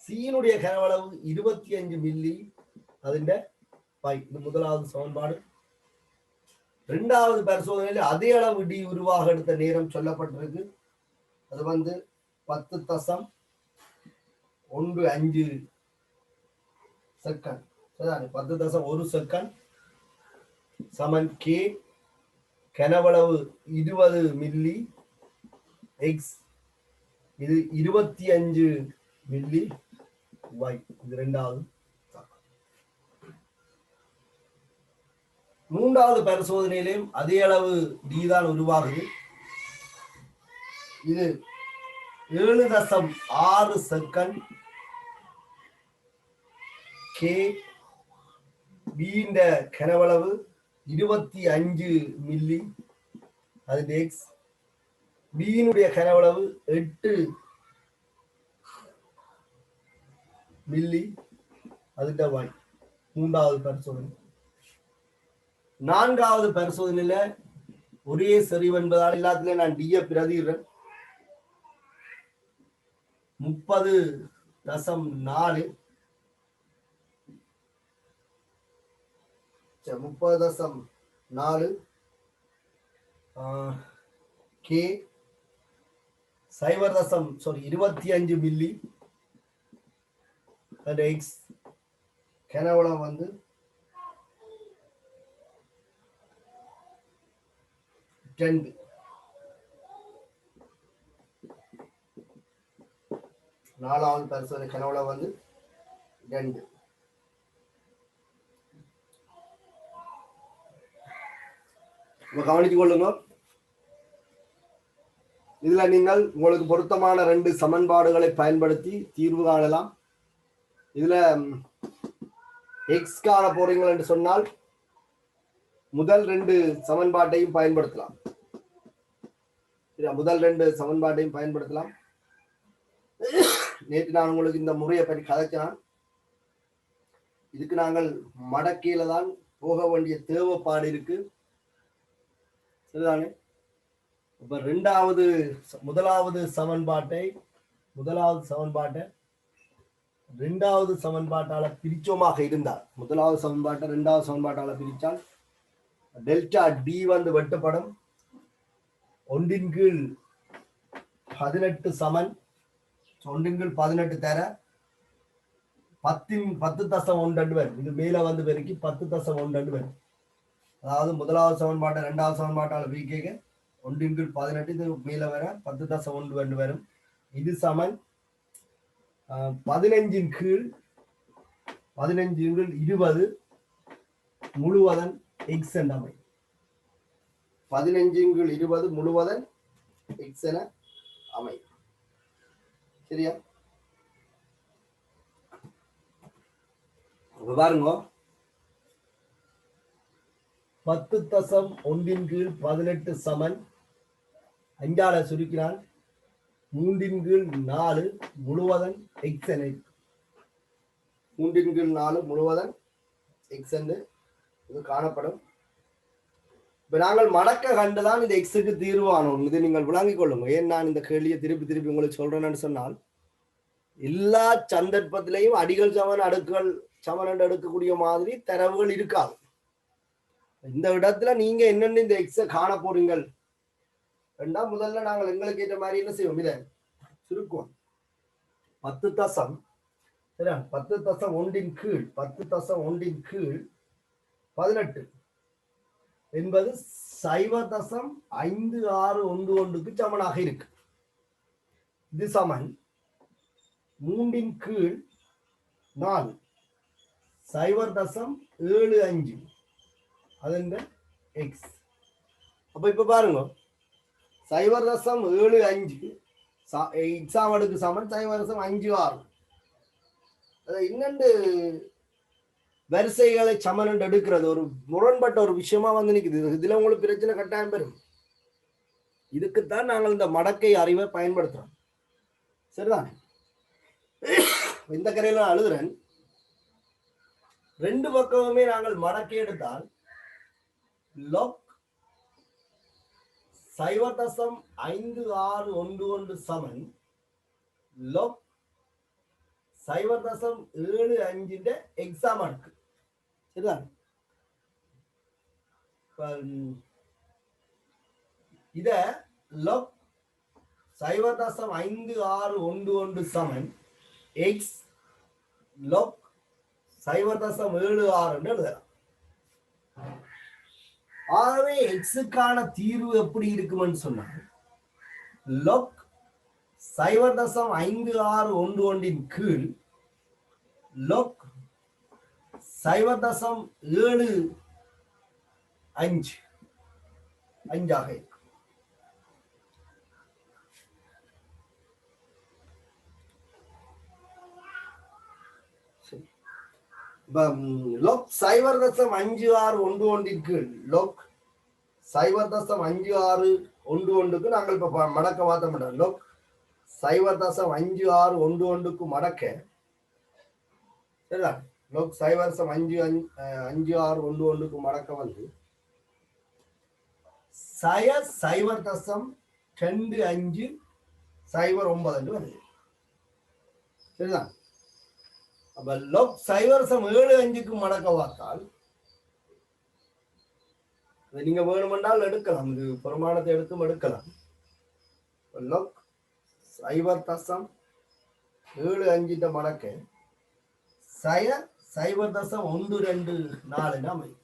சியினுடைய கனவளவு 25 மில்லி, அதுண்ட பை. இது முதலாவது சமன்பாடு. இரண்டாவது பரிசோதனையில் அதே அளவு டி உருவாக எடுத்த நேரம் சொல்லப்பட்டிருக்கு. அது 10.15 செகண்ட். 10.1 செகண்ட் சமன் கே. கனவளவு 20 மில்லி எக்ஸ், இது 25 மில்லி y. இது இரண்டாவது. மூன்றாவது பரிசோதனையிலும் அதே அளவு டி தான் உருவாகுது. இது 7.6 செகண்ட் கே. பி கனவளவு 25 மில்லி, அது எக்ஸ். பியினுடைய கனவளவு 8 மில்லி, அதுண்ட y. மூன்றாவது பரிசோதனை. நான்காவது பரிசோதனையில ஒரே செறிவு என்பதால் எல்லாத்திலையும் நான் டிய பிரதிடுறேன். 30.4 கே. 25 milli, X. கனவளவு 10. நாலாவது பரிசோதனை கனவளவு 2. கவனித்துக் கொள்ளுங்க. இதுல நீங்கள் உங்களுக்கு பொருத்தமான 2 சமன்பாடுகளை பயன்படுத்தி தீர்வு காணலாம். இதுல எக்ஸ் காண போறீங்கள் என்று சொன்னால் முதல் 2 சமன்பாட்டையும் பயன்படுத்தலாம். நேற்று நான் உங்களுக்கு இந்த முறையை பற்றி கதைச்சான். இதுக்கு நாங்கள் மடக்கையில தான் போக வேண்டிய தேவைப்பாடு இருக்கு. சரிதானே? இப்ப முதலாவது சமன்பாட்டை இரண்டாவது சமன்பாட்டால பிரிச்சோமாக இருந்தால், முதலாவது சமன்பாட்டை இரண்டாவது சமன்பாட்டால பிரிச்சால் டெல்டா டி வெட்டப்படும். 1/18 சமன் 1/18 தர 10.1 வரும். இது மேல பெருக்கி 10.1 வரும். அதாவது முதலாவது சமன்பாட்டை இரண்டாவது சமன்பாட்டால பிரிக்க 1/18, இது மேல வர 10.1 வரும். இது சமன் 15/20 முழுவதன் எக்ஸ் என அமை. 15/20 முழுவதன் எக்ஸ் என அமை. சரியா? பாருங்க, 10.1/18 சமன் 5 சுருக்கினால் 3/4 முழுவதன் எக்ஸ் என 3/4 முழுவதன் எக்ஸ் என்று இது காணப்படும். இப்ப நாங்கள் மடக்க கண்டுதான் இந்த எக்ஸுக்கு தீர்வானோம். இது நீங்கள் விளங்கிக் கொள்ளுங்க. ஏன் நான் இந்த கேள்வியை திருப்பி உங்களுக்கு சொல்றேன்னு சொன்னால், எல்லா சந்தர்ப்பத்திலையும் அடிகள் சமன் அடுக்குகள் சமன் என்று எடுக்கக்கூடிய மாதிரி தரவுகள் இருக்காது. இந்த இடத்துல நீங்க என்னென்ன இந்த எக்ஸ காண போறீங்கள் ரெண்டா, முதல்ல நாங்கள் எங்களுக்கு ஏற்ற மாதிரி என்ன செய்வோம், இதை சுருக்குவோம். 10 சரியா? 10.1/18 என்பது 0.5611க்கு சமனாக இருக்கு. இது சமன் 3 கீழ் 4 0.75 அது இந்த எக்ஸ். அப்ப இப்ப பாருங்க 0.75 எக்ஸாம் அடுக்கு சமன் 0.56. இன்னொன்று வரிசைகளை சமன் எடுக்கிறது ஒரு முரண்பட்ட ஒரு விஷயமா வந்து நிக்குது. இதுல உங்களுக்கு பிரச்சனை கட்டாயம் பெறும். இதுக்குத்தான் நாங்கள் இந்த மடக்கை அறிவை பயன்படுத்துறோம். சரிதான். இந்த கரையில நான் எழுதுறேன். 2 பக்கமுமே நாங்கள் மடக்கை எடுத்தால் log 0.5611 சமன் log 0.75 எக்ஸாம் அடுக்கு. சரிதான். இத log 0.5611 சமன் எக்ஸ் log 0.76 எழுதலாம். ஆகவே எக்ஸுக்கான தீர்வு எப்படி இருக்கும்னு சொன்னால் log 0.5611 கீழ் log 0.75 5ஆக இருக்கும். log 0.5611 கீழ் log 0.5611க்கு நாங்கள் இப்ப மடக்க மாற்ற மாட்டோம். log 0.5611க்கு மடக்க சரிதான். log 0.5611க்கு மடக்க வந்து 0.2509 வருது. சரிதான். அப்ப log 0.75க்கு மடக்க பார்த்தால் நீங்க வேணுமென்றால் எடுக்கலாம். இது பிரமாணத்தை எடுக்கலாம். log 0.75 மடக்க 0.124 அமையும்.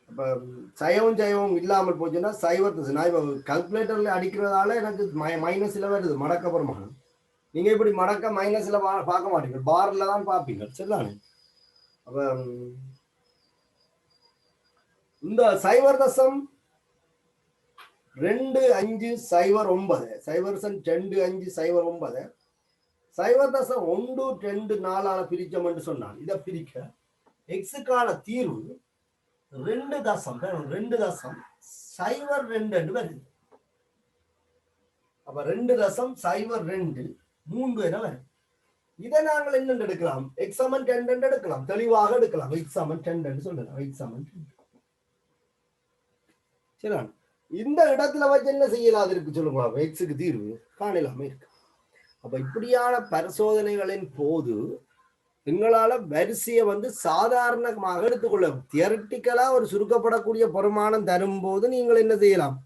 அப்ப சயவும் இல்லாமல் போச்சுன்னா நான் இப்ப கால்குலேட்டர்ல அடிக்கிறதால எனக்கு மைனஸ்ல வருது மடக்க பிரமாணம். நீங்க இப்படி மடக்க மைனஸ்ல பார்க்க மாட்டீங்க, பார்ல தான் பார்ப்பீங்க. சரிதானே. அப்ப இந்த 0.2509 0.2509 0.124 பிரிச்சோம் என்று சொன்னால் இதை பிரிக்க எக்ஸுக்கான தீர்வு 2.02 வருது. அப்ப 2.02 என வரும். இதை நாங்கள் என்ன எடுக்கலாம்? எக்ஸ் சமன் 10 எடுக்கலாம். தெளிவாக எடுக்கலாம். எக்ஸ் சமன் 10 சொல்லலாம். எக்ஸ் சமன் 10. சரி, இந்த இடத்துல வச்சு என்ன செய்யலாது இருக்கு சொல்லுங்க. எக்ஸுக்கு தீர்வு காணலாமே இருக்கு. அப்ப இப்படியான பரிசோதனைகளின் போது எங்களால வரிசையை வந்து சாதாரணமாக எடுத்துக்கொள்ள தியரட்டிக்கலா ஒரு சுருக்கப்படக்கூடிய பெருமானம் தரும் போது நீங்கள் என்ன செய்யலாம்?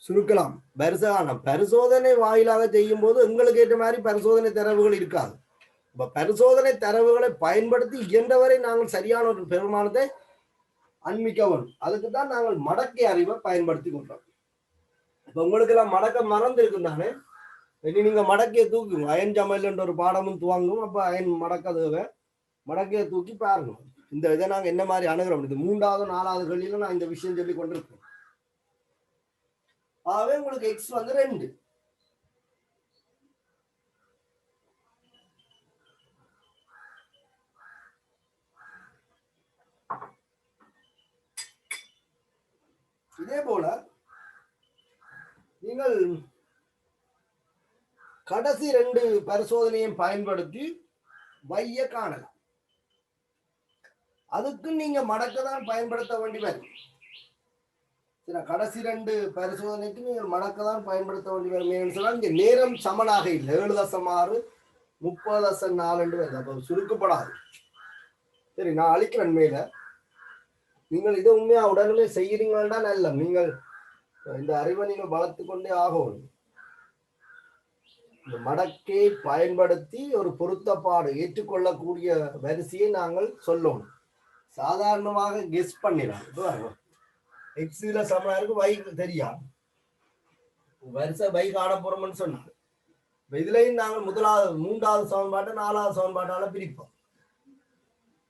சுருக்கலாம். பரிசோதனை வாயிலாக செய்யும் போது எங்களுக்கு ஏற்ற மாதிரி பரிசோதனை தரவுகள் இருக்காது. இப்ப பரிசோதனை தரவுகளை பயன்படுத்தி இயன்றவரை நாங்கள் சரியான ஒரு பெருமானத்தை அண்மிக்க வேணும். அதுக்கு தான் நாங்கள் மடக்கை அறிவை பயன்படுத்தி கொண்டோம். இப்ப உங்களுக்கு எல்லாம் மடக்க மறந்து இருக்கும் தானே. நீங்க மடக்கையை தூக்குங்க. அயன் சமையல் ஒரு பாடமும் துவங்கும். அப்ப அயன் மடக்கையை தூக்கி பாருங்க. இந்த இதை நாங்க என்ன மாதிரி அணுகிறோம். இது 3வது 4வது கல்வியில நான் இந்த விஷயம் சொல்லி கொண்டிருக்கேன். ஆகவே உங்களுக்கு எக்ஸ் வந்து 2. இதே போல நீங்கள் கடைசி 2 பரிசோதனையும் பயன்படுத்தி வைய காணலாம். அதுக்கு நீங்க மடக்கதான் பயன்படுத்த வேண்டி வரும். கடைசி 2 பரிசோதனைக்கு நீங்கள் மடக்கதான் பயன்படுத்த வேண்டி வரும். சொன்னால் இங்க நேரம் சமனாக இல்லை. 7.6 30.4 அப்ப சுருக்கப்படாது. சரி, நான் அழிக்கிறேன் மேல. நீங்கள் இதை உண்மையா உடனே செய்யறீங்கன்னா நல்ல. நீங்கள் இந்த அறிவை நீங்கள் வளர்த்து கொண்டே ஆகணும். இந்த மடக்கை பயன்படுத்தி ஒரு பொருத்தப்பாடு ஏற்றுக்கொள்ளக்கூடிய வரிசையை நாங்கள் சொல்லணும். சாதாரணமாக கெஸ் பண்ணிடலாம். எக்ஸில சமனா இருக்கு, y தெரியாது. வருஷ பை காண போறோம்னு சொன்னாங்க. இதுலயும் நாங்கள் முதலாவது 3வது சமன்பாட்டை 4வது சமன்பாட்டால பிரிப்போம்.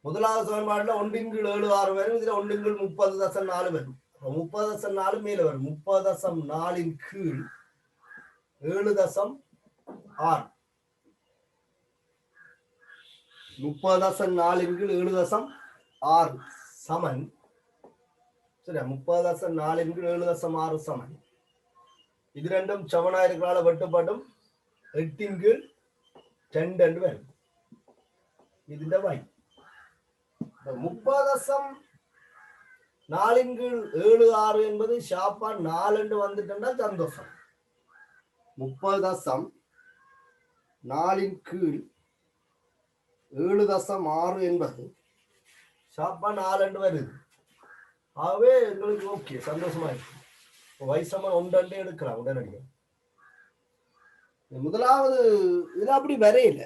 முதலாவது சமன்பாடுல 1/7 வரும். இதுல 1/30.4 வரும். 30.4 மேல வரும். 30.4 கீழ் 7.6 30.4 கீழ் 7.6 சமன். சரி, 30.4 கீழ் 7.6 சமன். இது ரெண்டும் சமனா இருக்கிறால வெட்டுப்படும் 8 கீழ் 2 வரும். இதுண்ட வாய் 30.4 கீழ் 7.6 என்பது ஷாப்பா 4 வந்துட்டா சந்தோஷம். 30.4 கீழ் 7.6 என்பது ஷாப்பா 4 வருது. ஆகவே எங்களுக்கு ஓகே, சந்தோஷமா இருக்கு. வயசமா 1 எடுக்கலாம் உடனடியாக. முதலாவது இது அப்படி வரையில.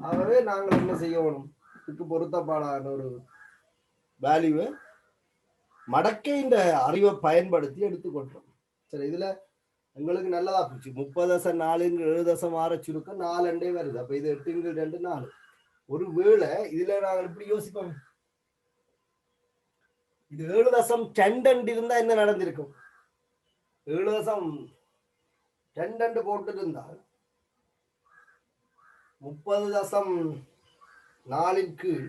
ஆகவே நாங்கள் என்ன செய்யணும், இதுக்கு பொருத்தப்பாடான ஒரு வேல்யூவை மடக்கை இந்த அறிவை பயன்படுத்தி எடுத்துக்கொண்டோம். சரி, இதுல எங்களுக்கு நல்லதா போச்சு. 30.4 7.6 சுருக்கம் 4 வருது. அப்ப இது 8 2 4. ஒருவேளை இதுல நாங்கள் இப்படி யோசிப்போம், இது 7.2 இருந்தா என்ன நடந்திருக்கும்? 7.2 போட்டு இருந்தால் 30.4 கீழ்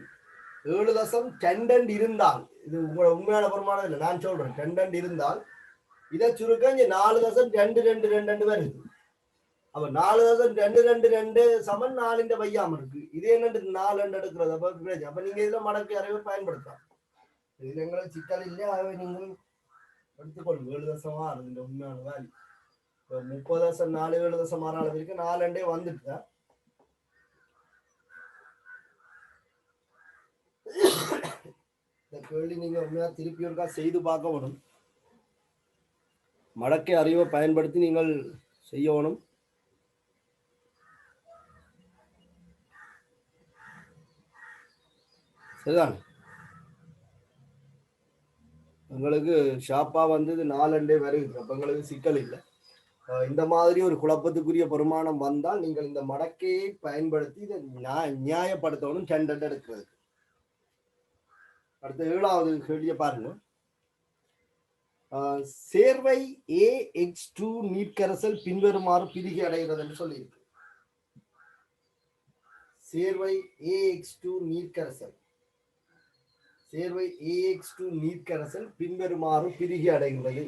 7.2 இருந்தால், இது உங்களோட உண்மையான பிரமாணம் இல்லை, நான் சொல்றேன். 2 இருந்தால் இதை சுருக்க 4.222 வருது. அப்ப 4.222 சமன் 4 வையாம இருக்கு. இது என்னண்டு 4 எடுக்கிறது. அப்ப நீங்க இதுல மடக்கை அறிவை பயன்படுத்தலாம். இதுல எங்களுக்கு சிக்கல் இல்லை. ஆகவே நீங்கள் எடுத்துக்கொள்ளுங்க. 7.6 இந்த உண்மையான வேல்யூ. 30.4 7.6 அளவிற்கு 4 வந்துட்டு இந்த கேள்வி நீங்க உண்மையா திருப்பி ஒருக்கா செய்து பார்க்கணும். மடக்கை அறிவை பயன்படுத்தி நீங்கள் செய்யணும். சரிதான். உங்களுக்கு ஷாப்பா வந்தது 4 வருது. அப்ப உங்களுக்கு சிக்கல் இல்லை. இந்த மாதிரி ஒரு குழப்பத்துக்குரிய பெருமானம் வந்தால் நீங்கள் இந்த மடக்கையை பயன்படுத்தி இதை நியாயப்படுத்தணும் 2 எடுக்கிறது. அடுத்த 7வது கேள்வியை பாருங்க. சேர்வை AX2 நீர்க்கரசல் பின்வருமாறு பிரிகை அடைகிறது என்று சொல்லியிருக்கு. சேர்வை AX2 நீர்க்கரசல் பின்வருமாறு பிரிகை அடைகிறது.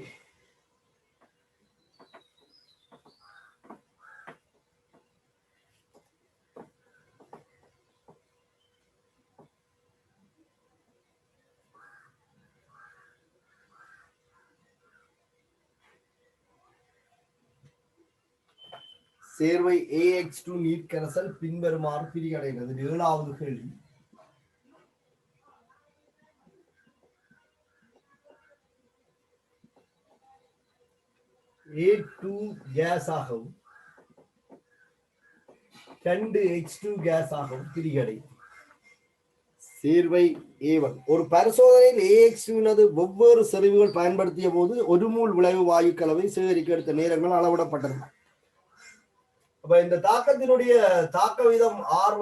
சேர்வை AX2 நீர்க்கரசல் பின்வருமாறு பிரிகை அடைகிறது. 7வது கேள்வி. A2 கேஸ் ஆகவும் 2H2 கேஸ் ஆகவும் பிரிகடையும். சேர்வை A1. ஒரு பரிசோதனையில் AX2 வெவ்வேறு செறிவுகள் பயன்படுத்திய போது 1 மோல் விளைவு வாயு கலவை சேகரிக்க எடுத்த நேரங்கள் அளவிடப்பட்டன. அப்ப இந்த தாக்கத்தினுடைய தாக்க வீதம் R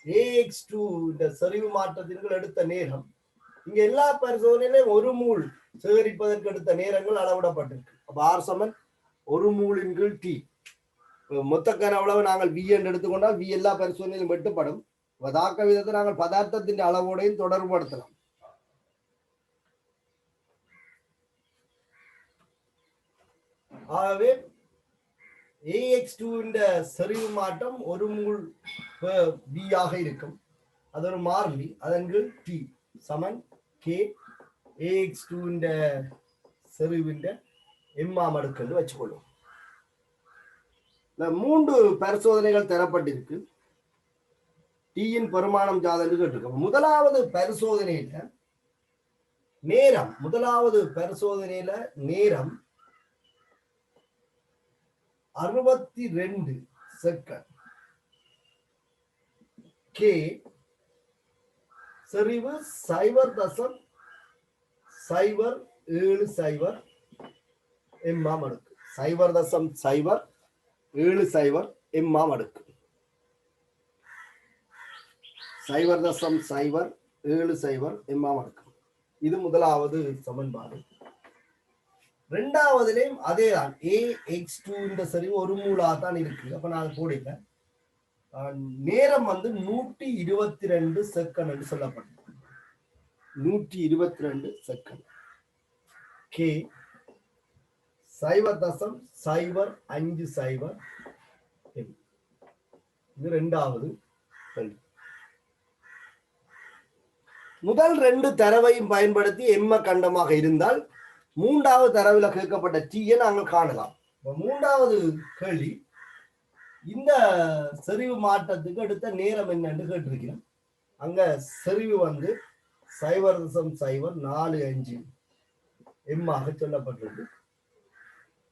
AX2 இந்த செறிவு மாற்றத்திற்கு எடுத்த நேரம் இங்க எல்லா பரிசோதனையிலும் 1 மூல் சேகரிப்பதற்கு எடுத்த நேரங்கள் அளவிடப்பட்டிருக்கு. அப்ப R = 1 மூலின் கீழ் T. மொத்தக்கான அளவு நாங்கள் V என்று எடுத்துக்கொண்டால் V எல்லா பரிசோதனையிலும் வெட்டுப்படும். தாக்க வீதத்தை நாங்கள் பதார்த்தத்தின் அளவோடையும் தொடர்புபடுத்தலாம். ஆகவே AX2 இந்த செறிவு மாற்றம் 1 மூல் V ஆக இருக்கும். அது ஒரு மாறிலி. அதன் கீழ் T சமன் K AX2 இந்த செறிவின் எம்மாம் அடுக்கு என்று வச்சுக்கொள்ளும். 3 பரிசோதனைகள் தரப்பட்டிருக்கு. டீயின் பெருமானம் ஜாதன்னு கேட்டிருக்கோம். முதலாவது பரிசோதனையில நேரம் 62 செகண்ட். K செறிவு 0.070 எம்மாம் அடுக்கு 0.070 எம்மாம் அடுக்கு 0.070 எம்மாம் அடுக்கு. இது முதலாவது சமன்பாடு. இரண்டாவதுலேயும் அதேதான் ax2 இந்த சரிவு ஒரு மூலா தான் இருக்கு. அப்ப நான் போடல. நேரம் 122 செகண்ட் என்று சொல்லப்பட்டது. 122 செகண்ட். கே 0.050 இது இரண்டாவது. முதல் 2 தரவையும் பயன்படுத்தி எம்ம கண்டமாக இருந்தால் மூன்றாவது தரவில் கேட்கப்பட்ட டீயை நாங்கள் காணலாம். மூன்றாவது கேள்வி, இந்த செறிவு மாற்றத்துக்கு அடுத்த நேரம் என்னன்னு கேட்டிருக்கிறோம். அங்க செறிவு 0.045 எம்மாக சொல்லப்பட்டிருக்கு.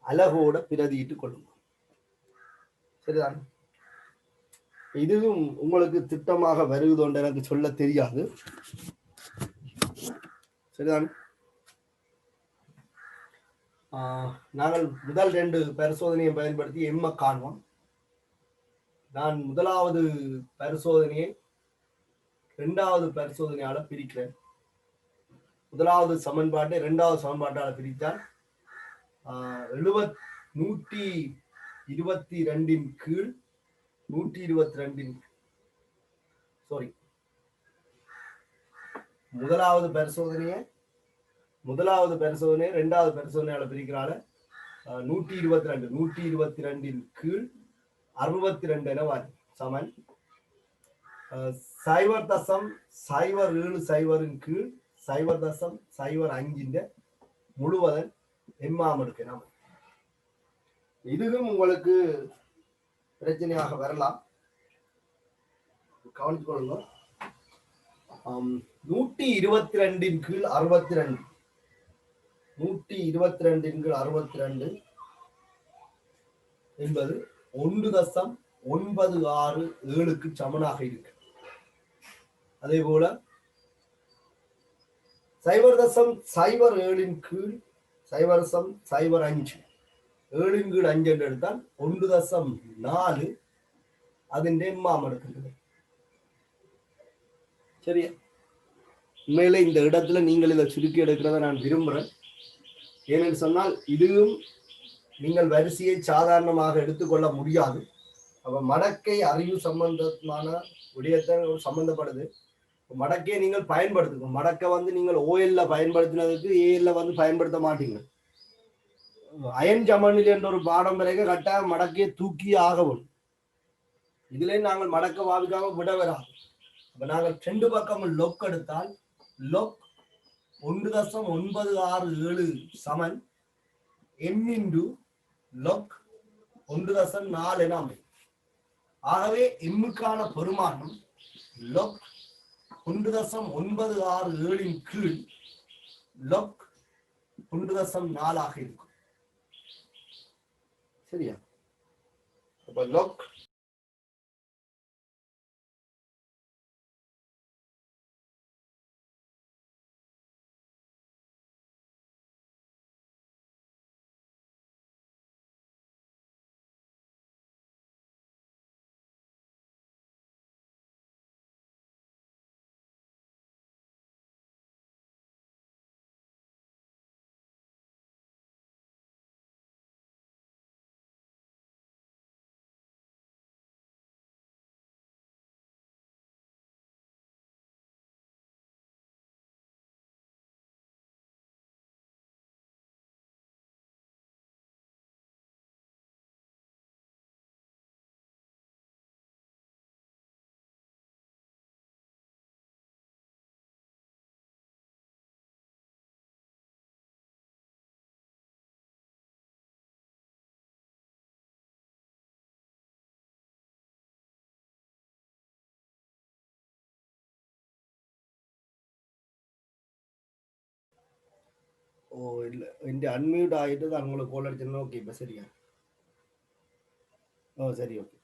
அலகோட பிரதியிட்டு கொள்ளும். சரிதான். இதுவும் உங்களுக்கு திட்டமாக வருவதோன்று எனக்கு சொல்ல தெரியாது. சரிதான். நாங்கள் முதல் 2 பரிசோதனையை பயன்படுத்தி எம்ம காண்போம். நான் முதலாவது பரிசோதனையை இரண்டாவது பரிசோதனையால பிரிக்கிறேன். முதலாவது சமன்பாட்டை இரண்டாவது சமன்பாட்டால பிரித்தால் 122 கீழ் 122 முதலாவது பரிசோதனையை இரண்டாவது பரிசோதனையால பிரிக்கிறால 122 கீழ் 62 என வரும். சமன் 0.070 கீழ் 0.05 முழுவதன் எம்மாம் அடுக்கு. நாம இதுவும் உங்களுக்கு பிரச்சனையாக வரலாம், கவனித்துக் கொள்ளுங்க. 122 கீழ் 62 என்பது 1.967க்கு சமனாக இருக்கு. அதே போல 0.07 கீழ் 0.05 7 கீழ் 5 என்று எடுத்தால் 1.4 അതിന്റെ எம்மாம் அடுக்கு. சரியா? உண்மையில இந்த இடத்துல நீங்கள் இதை சுருக்கி எடுக்கிறத நான் விரும்புகிறேன். ஏனென்று சொன்னால் இதுவும் நீங்கள் வரிசையை சாதாரணமாக எடுத்துக்கொள்ள முடியாது. அப்ப மடக்கை அறிவு சம்பந்தமான விடயத்தை சம்பந்தப்படுது. மடக்கையை நீங்கள் பயன்படுத்துங்க. மடக்கை நீங்கள் ஓஎல்ல பயன்படுத்தினதுக்கு ஏஎல்ல பயன்படுத்த மாட்டீங்க. அயன் சமநிலை என்ற ஒரு பாடம் வரைக்கும் கட்டாயம் மடக்கையை தூக்கி ஆகவும். இதுல நாங்கள் மடக்க வாவிக்காம விட வராது. அப்ப நாங்கள் 2 பக்கம் லொக் எடுத்தால் லொக் 1.967 சமன் எம் இன்டு லொக் 1.4 என அமையும். ஆகவே எம்முக்கான பெருமானம் லொக் 1.967 கீழ் லொக் 1.4 இருக்கும். சரியா? அப்ப லொக் இல்ல இந்த அன்மியூட் ஆகிட்டு தான் உங்களுக்கு கோல் அடிச்சேன்னா. ஓகே, இப்போ சரியா? சரி, ஓகே.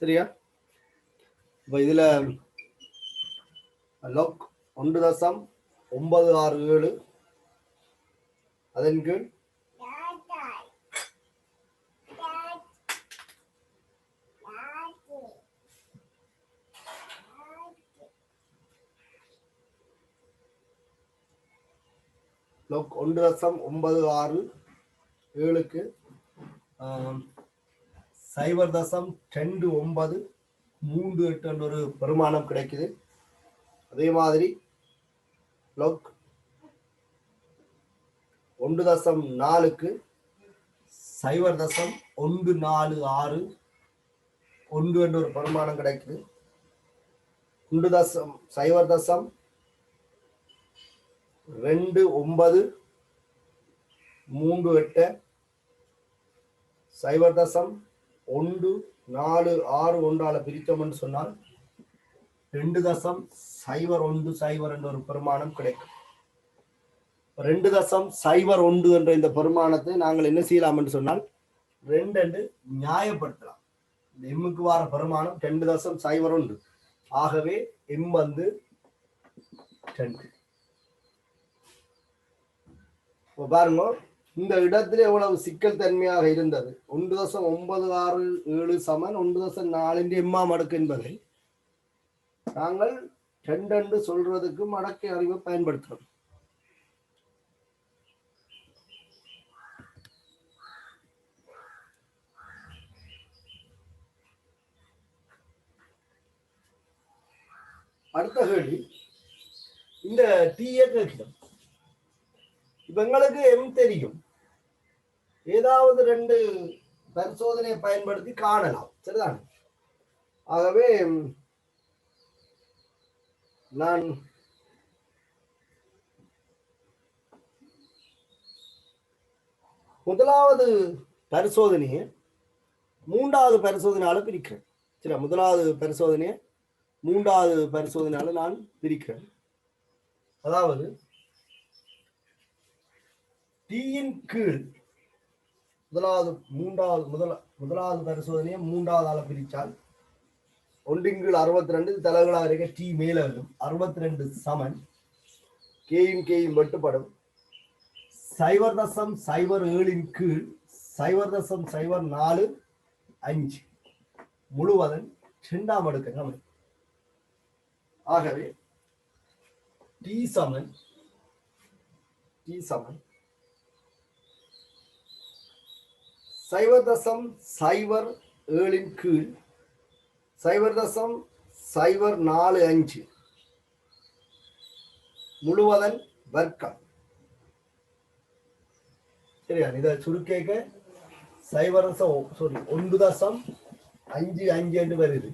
சரியா? இப்போ இதில் லொக் 1.967 அதன் கீழ் log 1.967க்கு 0.2938 என்ற ஒரு பெருமானம் கிடைக்குது. அதே மாதிரி log 1.4க்கு 0.1461 என்ற ஒரு பெருமானம் கிடைக்குது. 0.2938 0.146 பிரித்தோம்னு சொன்னால் 2.010 என்ற ஒரு பெருமானம் கிடைக்கும். 2.01 என்ற இந்த பெருமானத்தை நாங்கள் என்ன செய்யலாம் என்று சொன்னால் 2 என்று நியாயப்படுத்தலாம். இந்த எம்முக்கு வார பெருமானம் 2.01. ஆகவே எம் வந்து 2. பாருங்க, இந்த இடத்துல எவ்வளவு சிக்கல் தன்மையாக இருந்தது. 1.967 சமன் 1.4 எம்மாம் அடுக்கு என்பதை நாங்கள் 2 என்று சொல்றதுக்கு மடக்கை அறிவை பயன்படுத்துறோம். அடுத்த கேள்வி, இந்த டீயை கேட்கிறோம். இப்ப எங்களுக்கு எம் தெரியும், ஏதாவது 2 பரிசோதனையை பயன்படுத்தி காணலாம், சரிதான்? ஆகவே நான் முதலாவது பரிசோதனையை 3வது பரிசோதனையால பிரிக்கிறேன். சரி, முதலாவது பரிசோதனையை 3வது பரிசோதனையால நான் பிரிக்கிறேன். அதாவது டீயின் கீழ் முதலாவது பரிசோதனையை 3வது பிரிச்சால் 1/62 தலைகளாக இருக்க டி மேல வரும். 62 சமன் கேயும் வெட்டுப்படும். 0.07 கீழ் 0.045 முழுவதன் 2ஆம் அடுக்கு கவனி. ஆகவே டி சமன் 0.07 கீழ் 0.045 முழுவதன் வர்க்கம். சரியா? இதை சுருக்க 1.55 என்று வருது.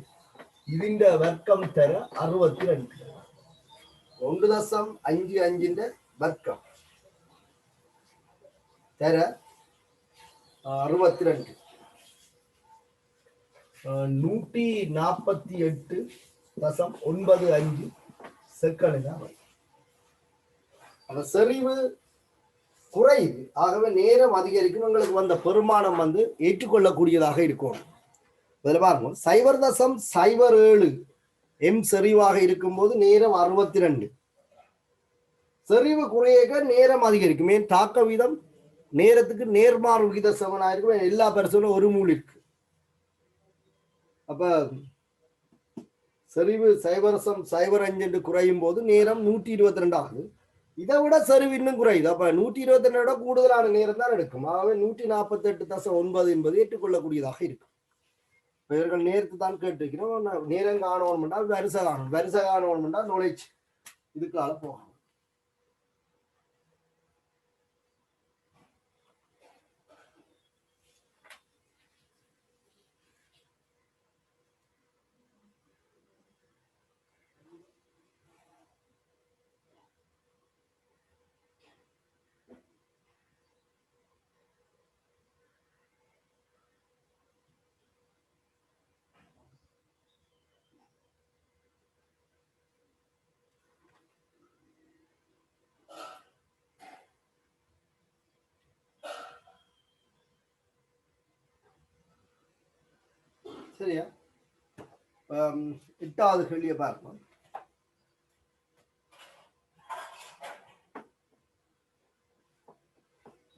ഇതിന്റെ வர்க்கம் தர 62. 1.55 வர்க்கம் தர 62. 148.95 செகண்ட். அந்த செறிவு குறையுது. ஆகவே நேரம் அதிகரிக்கும். உங்களுக்கு வந்த பெருமானம் வந்து ஏற்றுக்கொள்ளக்கூடியதாக இருக்கும். அதில் பாருங்க, 0.07 எம் செறிவாக இருக்கும்போது நேரம் 62. செறிவு குறையக நேரம் அதிகரிக்கும். ஏன்? தாக்க வீதம் நேரத்துக்கு நேர்மாறு விகித சமனா இருக்கும். எல்லா பரிசோதனையும் ஒரு மூல் இருக்கு. அப்ப செறிவு 0.05 என்று குறையும் போது நேரம் 122 ஆகுது. இதை விட செறிவு இன்னும் குறையுது. அப்ப 122 கூடுதலான நேரம் தான் எடுக்கும். ஆகவே 148.9 என்பது ஏற்றுக்கொள்ளக்கூடியதாக இருக்கும். இவர்கள் நேரத்தை தான் கேட்டிருக்கிறோம். நேரம் காணணும் என்றால் வரிசை காணணும் என்றால் நாலேஜ் இதுக்கால போகணும். சரியா? 8வது கேள்வியை பார்ப்போம்.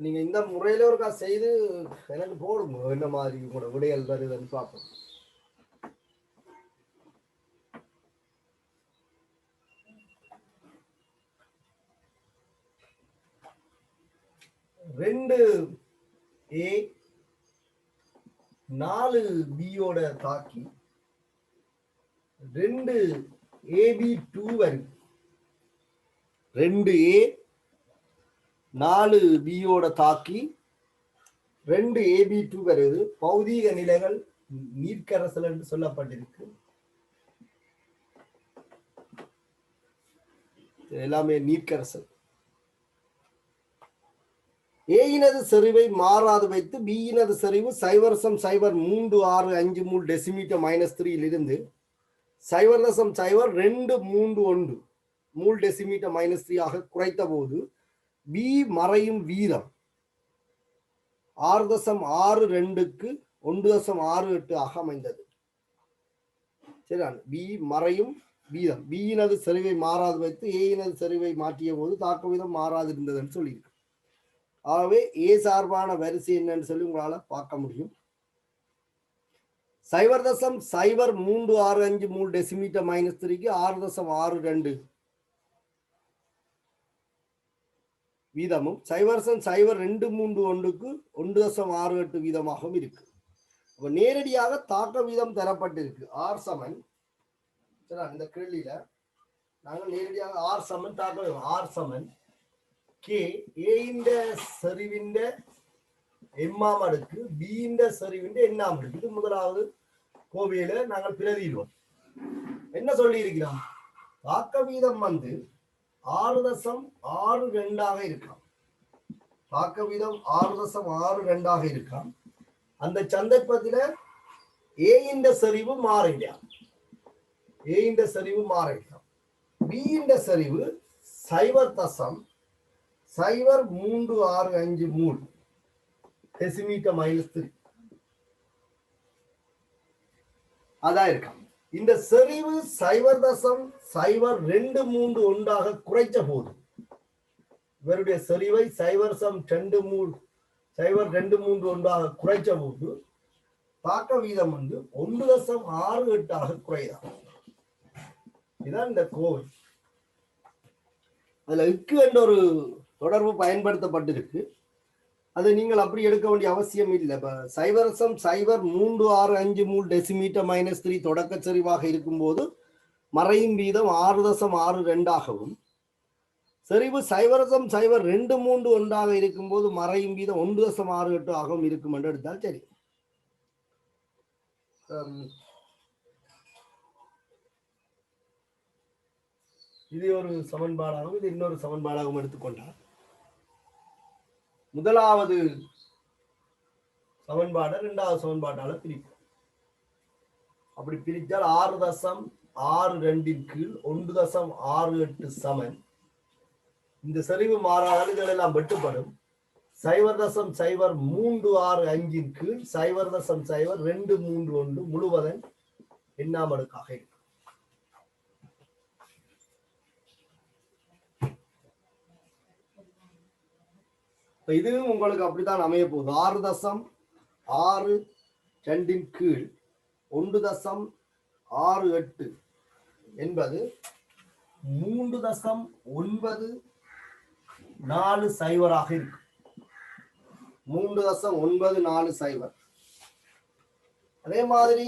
நீங்க இந்த முறையில ஒரு செய்து எனக்கு போடுங்க, என்ன மாதிரி உங்களோட விடையல் வருதுன்னு பார்ப்போம். ரெண்டு ஏ 4 பியோட தாக்கி 2 AB2 வருது. 2 ஏ 4 பியோட தாக்கி 2 AB2 வருது. பௌதீக நிலைகள் நீர்க்கரசல் என்று சொல்லப்பட்டிருக்கு. எல்லாமே நீர்க்கரசல். ஏயினது செறிவை மாறாது வைத்து பியினது செறிவு 0.03653 டெசிமீட்டர் -3 இருந்து 0.0231 மூல் டெசிமீட்டர் -3 ஆக குறைத்த போது பி மறையும் வீதம் 6.62க்கு 1.68 ஆக அமைந்தது. சரிதான். பி மறையும் வீதம், பியினது செறிவை மாறாது வைத்து ஏயினது செறிவை மாற்றிய போது தாக்க வீதம் மாறாது இருந்ததுன்னு சொல்லியிருக்கு. ஆகவே ஏ சார்பான வரிசை என்னன்னு சொல்லி உங்களால பார்க்க முடியும். 0.0365 டெசிமீட்டர் -3க்கு 6.62 வீதமும் 0.0231க்கு 1.68 வீதமாகவும் இருக்கு. அப்ப நேரடியாக தாக்க வீதம் தரப்பட்டிருக்கு. ஆர் சமன் இந்த கேள்வியில நாங்கள் நேரடியாக ஆர் சமன் தாக்க வீதம் ஆர் சமன் கே ஏண்ட செறிவிண்ட எம்மாம் அடுக்கு பீண்ட செறிவிண்ட எண்ணாம் அடுக்கு. இது முதலாவது கோவையில நாங்கள் பிரதிடுவோம். என்ன சொல்லி இருக்கிறோம்? தாக்க வீதம் 6.62 இருக்காம். தாக்க வீதம் 6.62 இருக்காம். அந்த சந்தர்ப்பத்தில் ஏண்ட செறிவு மாறிடாம். ஏண்ட செறிவு மாறிடாம். பீண்ட செறிவு 0.0365 டெசிமீட்டர் -3 அதான் இருக்காம். இந்த செறிவு 0.0231 குறைச்ச போது இவருடைய செறிவை 0.0231 குறைச்ச போது தாக்க வீதம் 1.68 குறைதான். இதுதான் இந்த கோவை. அதுல இக்கு என்ற ஒரு தொடர்பு பயன்படுத்தப்பட்டிருக்கு. அது நீங்கள் அப்படி எடுக்க வேண்டிய அவசியம் இல்லை. இப்ப 0.0365 டெசிமீட்டர் -3 தொடக்க செறிவாக இருக்கும்போது மறையும் வீதம் 6.62 செறிவு 0.0231 இருக்கும்போது மறையும் வீதம் 1.68 இருக்கும் என்று எடுத்தால் சரி. இது ஒரு சமன்பாடாகவும் இது இன்னொரு சமன்பாடாகவும் எடுத்துக்கொண்டால் முதலாவது சமன்பாடு இரண்டாவது சமன்பாட்டால பிரிப்போம். அப்படி பிரித்தால் 6.62 கீழ் 1.68 சமன். இந்த செறிவு மாறாத இதெல்லாம் வெட்டுப்படும். 0.0365 கீழ் 0.0231 முழுவதன் எண்ணாம் அடுக்காக இருக்கும். இதுவும் உங்களுக்கு அப்படித்தான் அமைய போகுது. 6.62 கீழ் 1.68 என்பது 3.940 இருக்கு. 3.940. அதே மாதிரி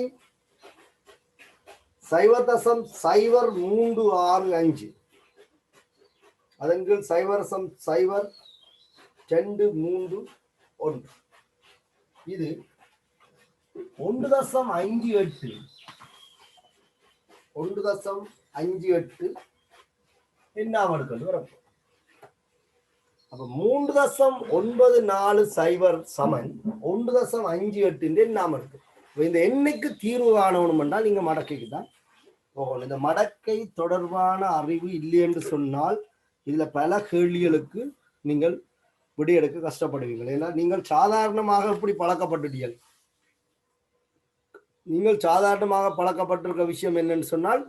0.0365 அதன் கீழ் 0.0231 இது 1.58 எண்ணாம் அடுக்கள் வரும். அப்ப 3.940 சமன் 1.58 எண்ணாம் அடுக்கு. இந்த எண்ணுக்கு தீர்வு காணணும் என்றால் நீங்க மடக்கைக்கு தான் போகணும். இந்த மடக்கை தொடர்பான அறிவு இல்லை என்று சொன்னால் இதுல பல கேள்விகளுக்கு நீங்கள் விடையெடுக்க கஷ்டப்படுவீர்கள். ஏன்னா நீங்கள் சாதாரணமாக இப்படி பழக்கப்பட்டுட்டீர்கள். நீங்கள் சாதாரணமாக பழக்கப்பட்டிருக்க விஷயம் என்னன்னு சொன்னால்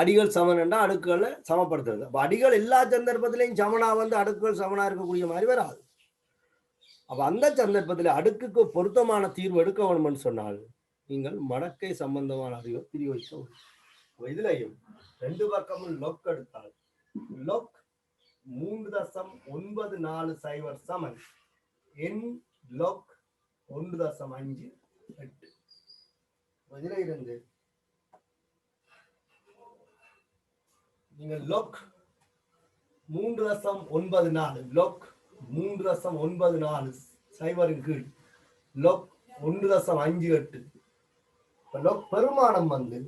அடிகள் சமன் என்றால் அடுக்குகளை சமப்படுத்துறது. அப்ப அடிகள் எல்லா சந்தர்ப்பத்திலையும் சமனா வந்து அடுக்குகள் சமனா இருக்கக்கூடிய மாதிரி வராது. அப்ப அந்த சந்தர்ப்பத்தில் அடுக்குக்கு பொருத்தமான தீர்வு எடுக்க வேணும்னு சொன்னால் நீங்கள் மடக்கை சம்பந்தமான அறிவை பிரிவகிக்க வேண்டும். இதுலையும் ரெண்டு பக்கமும் லொக் எடுத்தால் லொக் 3.94 சமன் என் லொக் 1.58. இதுல இருந்து நீங்கள் லொக் 3.94 லொக் 3.94 சைபரின் கீழ் லொக் 1.58 லொக் பெருமானம் வந்து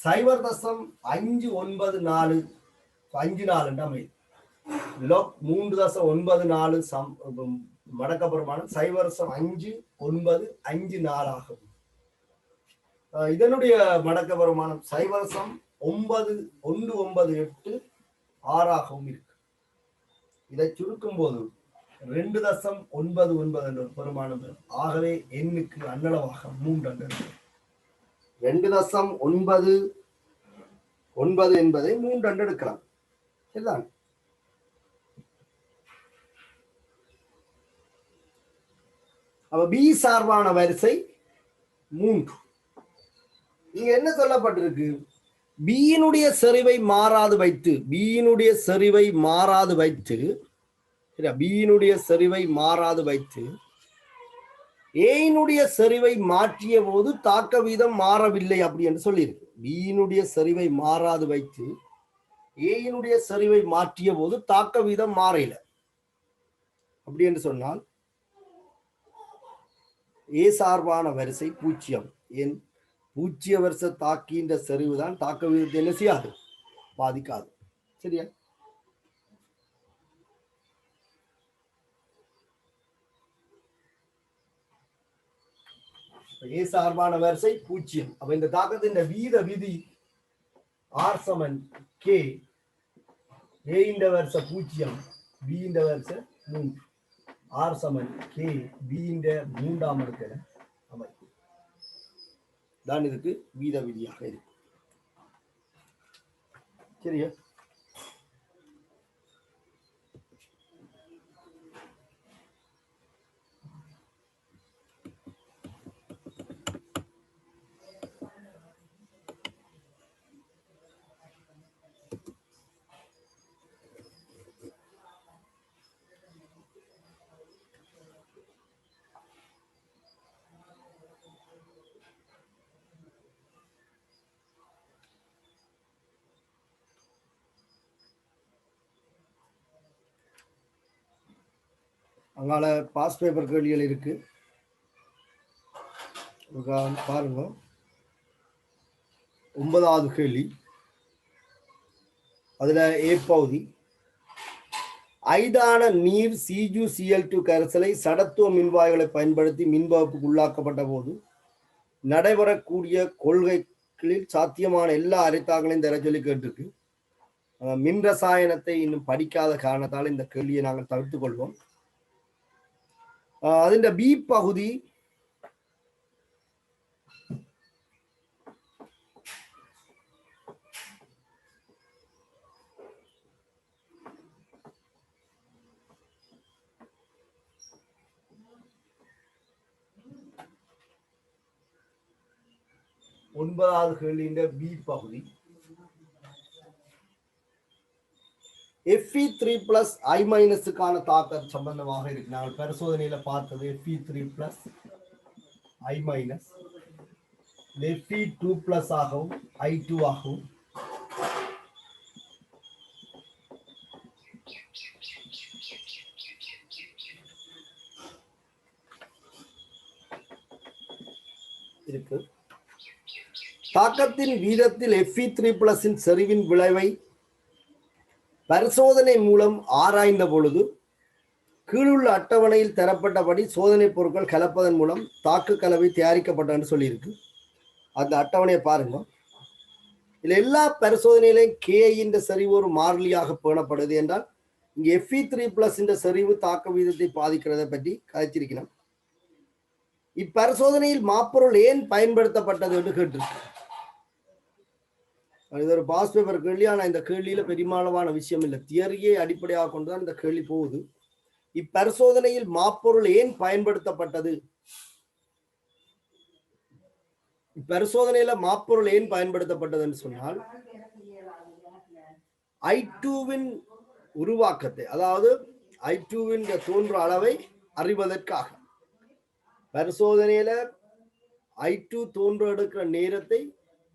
0.594 54 அமைது. லொக் 3.94 மடக்க பெருமானம் 0.5954 ஆகும். இதனுடைய மடக்க பெருமானம் 0.9198 ஆறாகவும் இருக்கு. இதை சுருக்கும் போது 2.99 என்ற பெருமானம். ஆகவே எண்ணுக்கு அன்னளவாக 3 2.99 என்பதை 3 எடுக்கலாம். சரிதான். அப்ப பி சார்பான வரிசை 3. இங்க என்ன சொல்லப்பட்டிருக்கு? பியினுடைய செறிவை மாறாது வைத்து பியினுடைய செறிவை மாறாது வைத்து ஏயினுடைய செறிவை மாற்றிய போது தாக்க வீதம் மாறவில்லை அப்படி என்று சொல்லியிருக்கு. பியினுடைய செறிவை மாறாது வைத்து ஏயினுடைய செறிவை மாற்றிய போது தாக்க வீதம் மாறல அப்படி என்று சொன்னால் ஏ சார்பான வரிசை 0. என் 0 வருஷ தாக்கின்ற செறிவுதான் தாக்க வீதத்தை என்ன செய்யாது, பாதிக்காது. சரியா? ஏ சார்பான வரிசை 0. அப்ப இந்த தாக்கத்தின் வீத விதி R சமன் K. A இந்த வரிசை 0, B இந்த வரிசை 3. R சமன் K, B இந்த 3ஆம் அடுக்கில் அமைப்பு தான் இதுக்கு வீத விதியாக இருக்கு. சரியா? அங்கால பாஸ் பேப்பர் கேள்விகள் இருக்கு, பாருங்க. 9வது கேள்வி. அதுல ஏ பகுதி, ஐதான நீர் CuCl2 கரைசலை சடத்துவ மின்வாய்களை பயன்படுத்தி மின்வகுப்புக்கு உள்ளாக்கப்பட்ட போது நடைபெறக்கூடிய கொள்கைகளில் சாத்தியமான எல்லா அரைத்தாக்களையும் தர சொல்லி கேட்டிருக்கு. மின் ரசாயனத்தை இன்னும் படிக்காத காரணத்தால் இந்த கேள்வியை நாங்கள் தவிர்த்துக் கொள்வோம். அதில் பி பகுதி ஒன்பதாவது கேள்வியின் பி பகுதி Fe3+I- தாக்கம் சம்பந்தமாக இருக்கு. நாங்கள் பரிசோதனையில பார்த்தது Fe3+I-, Fe2+ ஆகவும் I2 ஆகவும் இருக்கு. தாக்கத்தின் வீதத்தில் Fe3+ செறிவின் விளைவை பரிசோதனை மூலம் ஆராய்ந்த பொழுது கீழுள்ள அட்டவணையில் தரப்பட்டபடி சோதனை பொருட்கள் கலப்பதன் மூலம் தாக்கு கலவை தயாரிக்கப்பட்டன்னு சொல்லியிருக்கு. அந்த அட்டவணையை பாருங்க. இதுல எல்லா பரிசோதனையிலையும் K செறிவு ஒரு மாறிலியாக பேணப்படுது என்றால் இங்க Fe3+ செறிவு தாக்க வீதத்தை பாதிக்கிறதை பற்றி கதைச்சிருக்கிறோம். இப்பரிசோதனையில் மாப்பொருள் ஏன் பயன்படுத்தப்பட்டது என்று கேட்டிருக்கு. இது ஒரு பாஸ் பேப்பர் கேள்வி. ஆனா இந்த கேள்வியில பெரும்பாலான விஷயம் இல்லை, தியரியை அடிப்படையாக கொண்டுதான் இந்த கேள்வி போகுது. இப்பரிசோதனையில் மாப்பொருள் ஏன் பயன்படுத்தப்பட்டது? இப்பரிசோதனையில மாப்பொருள் ஏன் பயன்படுத்தப்பட்டதுன்னு சொன்னால், I2வின் உருவாக்கத்தை, அதாவது I2வின் தோன்ற அளவை அறிவதற்காக. பரிசோதனையில I2 தோன்ற எடுக்கிற நேரத்தை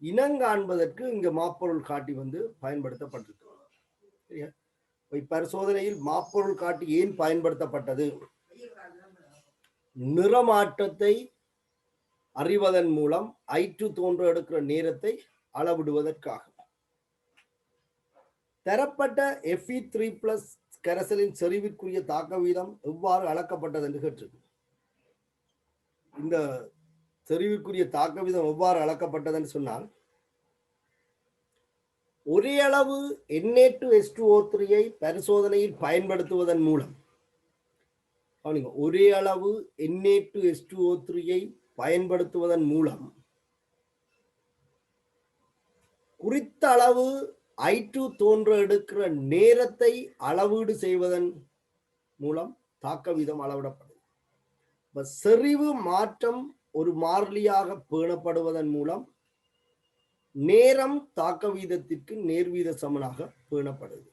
இனங்காண்பதற்கு இங்க மாப்பொருள் காட்டி பயன்படுத்தப்பட்டிருக்கு. இப்பரிசோதனையில் மாப்பொருள் காட்டி ஏன் பயன்படுத்தப்பட்டது? நிறமாற்றத்தை அறிவதன் மூலம் I2 தோன்ற எடுக்கிற நேரத்தை அளவிடுவதற்காக. தரப்பட்ட Fe3+ கரைசலின் செறிவிற்குரிய தாக்க வீதம் எவ்வாறு அளக்கப்பட்டது என்று கேட்டிருக்கு. இந்த செறிவிற்குரிய தாக்க வீதம் எவ்வாறு அளக்கப்பட்டதுன்னு சொன்னால், ஒரே அளவு Na2H2O3 பரிசோதனையில் பயன்படுத்துவதன் மூலம், ஒரே அளவு Na2H2O3 பயன்படுத்துவதன் மூலம் குறித்த அளவு I2 தோன்ற எடுக்கிற நேரத்தை அளவீடு செய்வதன் மூலம் தாக்க வீதம் அளவிடப்படுது. செறிவு மாற்றம் ஒரு மாறிலியாக பேணப்படுவதன் மூலம் நேரம் தாக்க வீதத்திற்கு நேர்வீத சமனாக பேணப்படுது.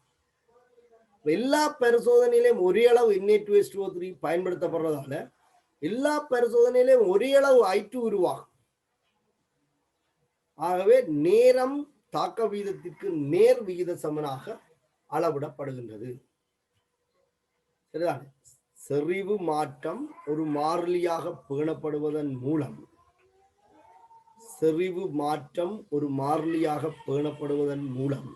எல்லா பரிசோதனையிலும் ஒரே அளவு Na2H2O3 பயன்படுத்தப்படுறதால எல்லா பரிசோதனையிலும் ஒரே அளவு I2 உருவாகும். ஆகவே நேரம் தாக்க வீதத்திற்கு நேர் விகித சமனாக அளவிடப்படுகின்றது. சரிதான். செறிவு மாற்றம் ஒரு மாறிலியாக பேணப்படுவதன் மூலம், செறிவு மாற்றம் ஒரு மாறிலியாக பேணப்படுவதன் மூலம்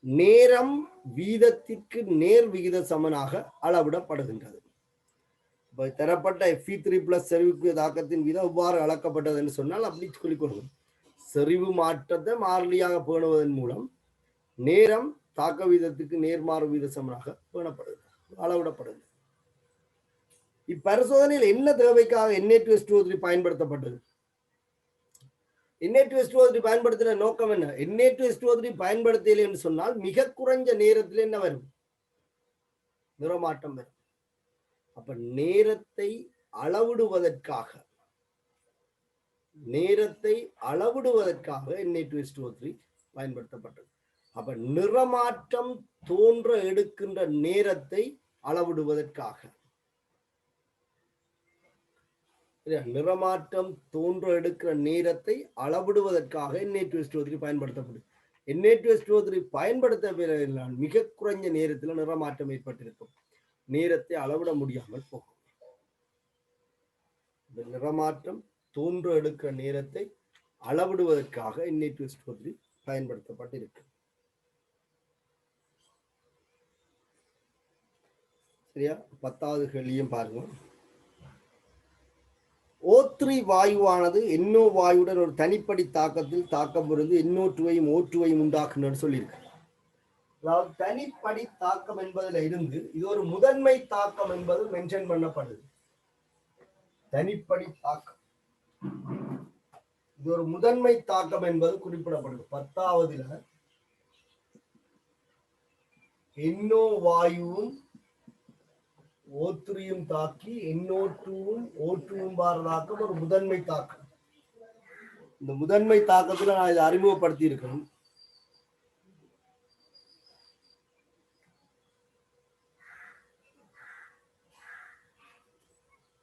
நேரம் வீதத்திற்கு நேர் விகித சமனாக அளவிடப்படுகின்றது. தரப்பட்ட Fe3+ செறிவுக்குரிய தாக்கத்தின் வீதம் எவ்வாறு அளக்கப்பட்டது என்று சொன்னால், அப்படி சொல்லிக்கொள்ளும். செறிவு மாற்றத்தை மாறிலியாக பேணுவதன் மூலம் நேரம் தாக்க வீதத்துக்கு நேர்மாறு வீத சமனாக பேணப்படுகிறது, அளவிடப்படுகிறது. இப்பரிசோதனையில் என்ன தேவைக்காக Na2H2O3 பயன்படுத்தப்பட்டது? Na2H2O3 பயன்படுத்தின நோக்கம் என்ன? Na2H2O3 பயன்படுத்தல என்று சொன்னால் மிக குறைஞ்ச நேரத்தில் என்ன வரும்? நிறமாற்றம் வரும். அப்ப நேரத்தை அளவிடுவதற்காக Na2H2O3 பயன்படுத்தப்பட்டது. அப்ப நிறமாற்றம் தோன்ற எடுக்கின்ற நேரத்தை அளவிடுவதற்காக, நிறமாற்றம் தோன்ற எடுக்கிற நேரத்தை அளவிடுவதற்காக Na2H2O3 பயன்படுத்தப்படுது. Na2H2O3 பயன்படுத்த மிக குறைஞ்ச நேரத்தில் நிறமாற்றம் ஏற்பட்டிருக்கும், நேரத்தை அளவிட முடியாமல் போகும். இந்த நிறமாற்றம் தோன்ற எடுக்கிற நேரத்தை அளவிடுவதற்காக Na2H2O3 பயன்படுத்தப்பட்டிருக்கு. சரியா? 10வது கேள்வியும் பாருங்க. O3 வாயுவானது NO வாயுடன் ஒரு தனிப்படி தாக்கத்தில் தாக்கம் புரிந்து NO2ஐயும் O2ஐயும் உண்டாக்குன்னு சொல்லியிருக்கு. அதாவது தனிப்படி தாக்கம் என்பதுல இருந்து இது ஒரு முதன்மை தாக்கம் என்பது மென்ஷன் பண்ணப்படுது. தனிப்படி தாக்கம், இது ஒரு முதன்மை தாக்கம் என்பது குறிப்பிடப்படுது. 10வதுல NO வாயுவும் O3யும் தாக்கி NO2வும் O2வும் தாக்கம் ஒரு முதன்மை தாக்கம். இந்த முதன்மை தாக்கத்துல நான் இதை அறிமுகப்படுத்தி இருக்கேன்.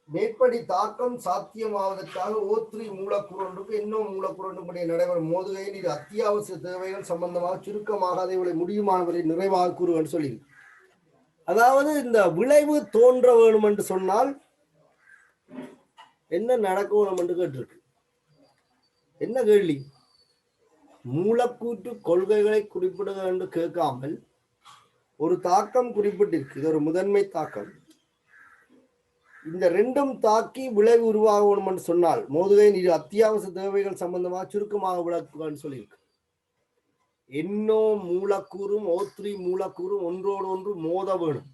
மேற்படி தாக்கம் சாத்தியமாவதற்காக O3 மூலக்கூறு ஒன்றுக்கு NO மூலக்கூறு ஒன்றுடைய நடைபெறும் மோதுகையில் இது அத்தியாவசிய தேவைகள் சம்பந்தமாக சுருக்கமாக அதை முடியுமானவரை நிறைவாக கூறுகள் சொல்லி. அதாவது இந்த விளைவு தோன்ற வேணும் என்று சொன்னால் என்ன நடக்க வேணும் என்று கேட்டிருக்கு. என்ன கேள்வி? மூலக்கூற்று கொள்கைகளை குறிப்பிடுக என்று கேட்காமல் ஒரு தாக்கம் குறிப்பிட்டிருக்கு. இது ஒரு முதன்மை தாக்கம். இந்த ரெண்டும் தாக்கி விளைவு உருவாக வேணும் என்று சொன்னால் மோதுகையின் இது அத்தியாவசிய தேவைகள் சம்பந்தமாக சுருக்கமாக விளக்குன்னு சொல்லியிருக்கு. NO மூலக்கூறும் O3 மூலக்கூறும் ஒன்றோடு ஒன்று மோத வேணும்.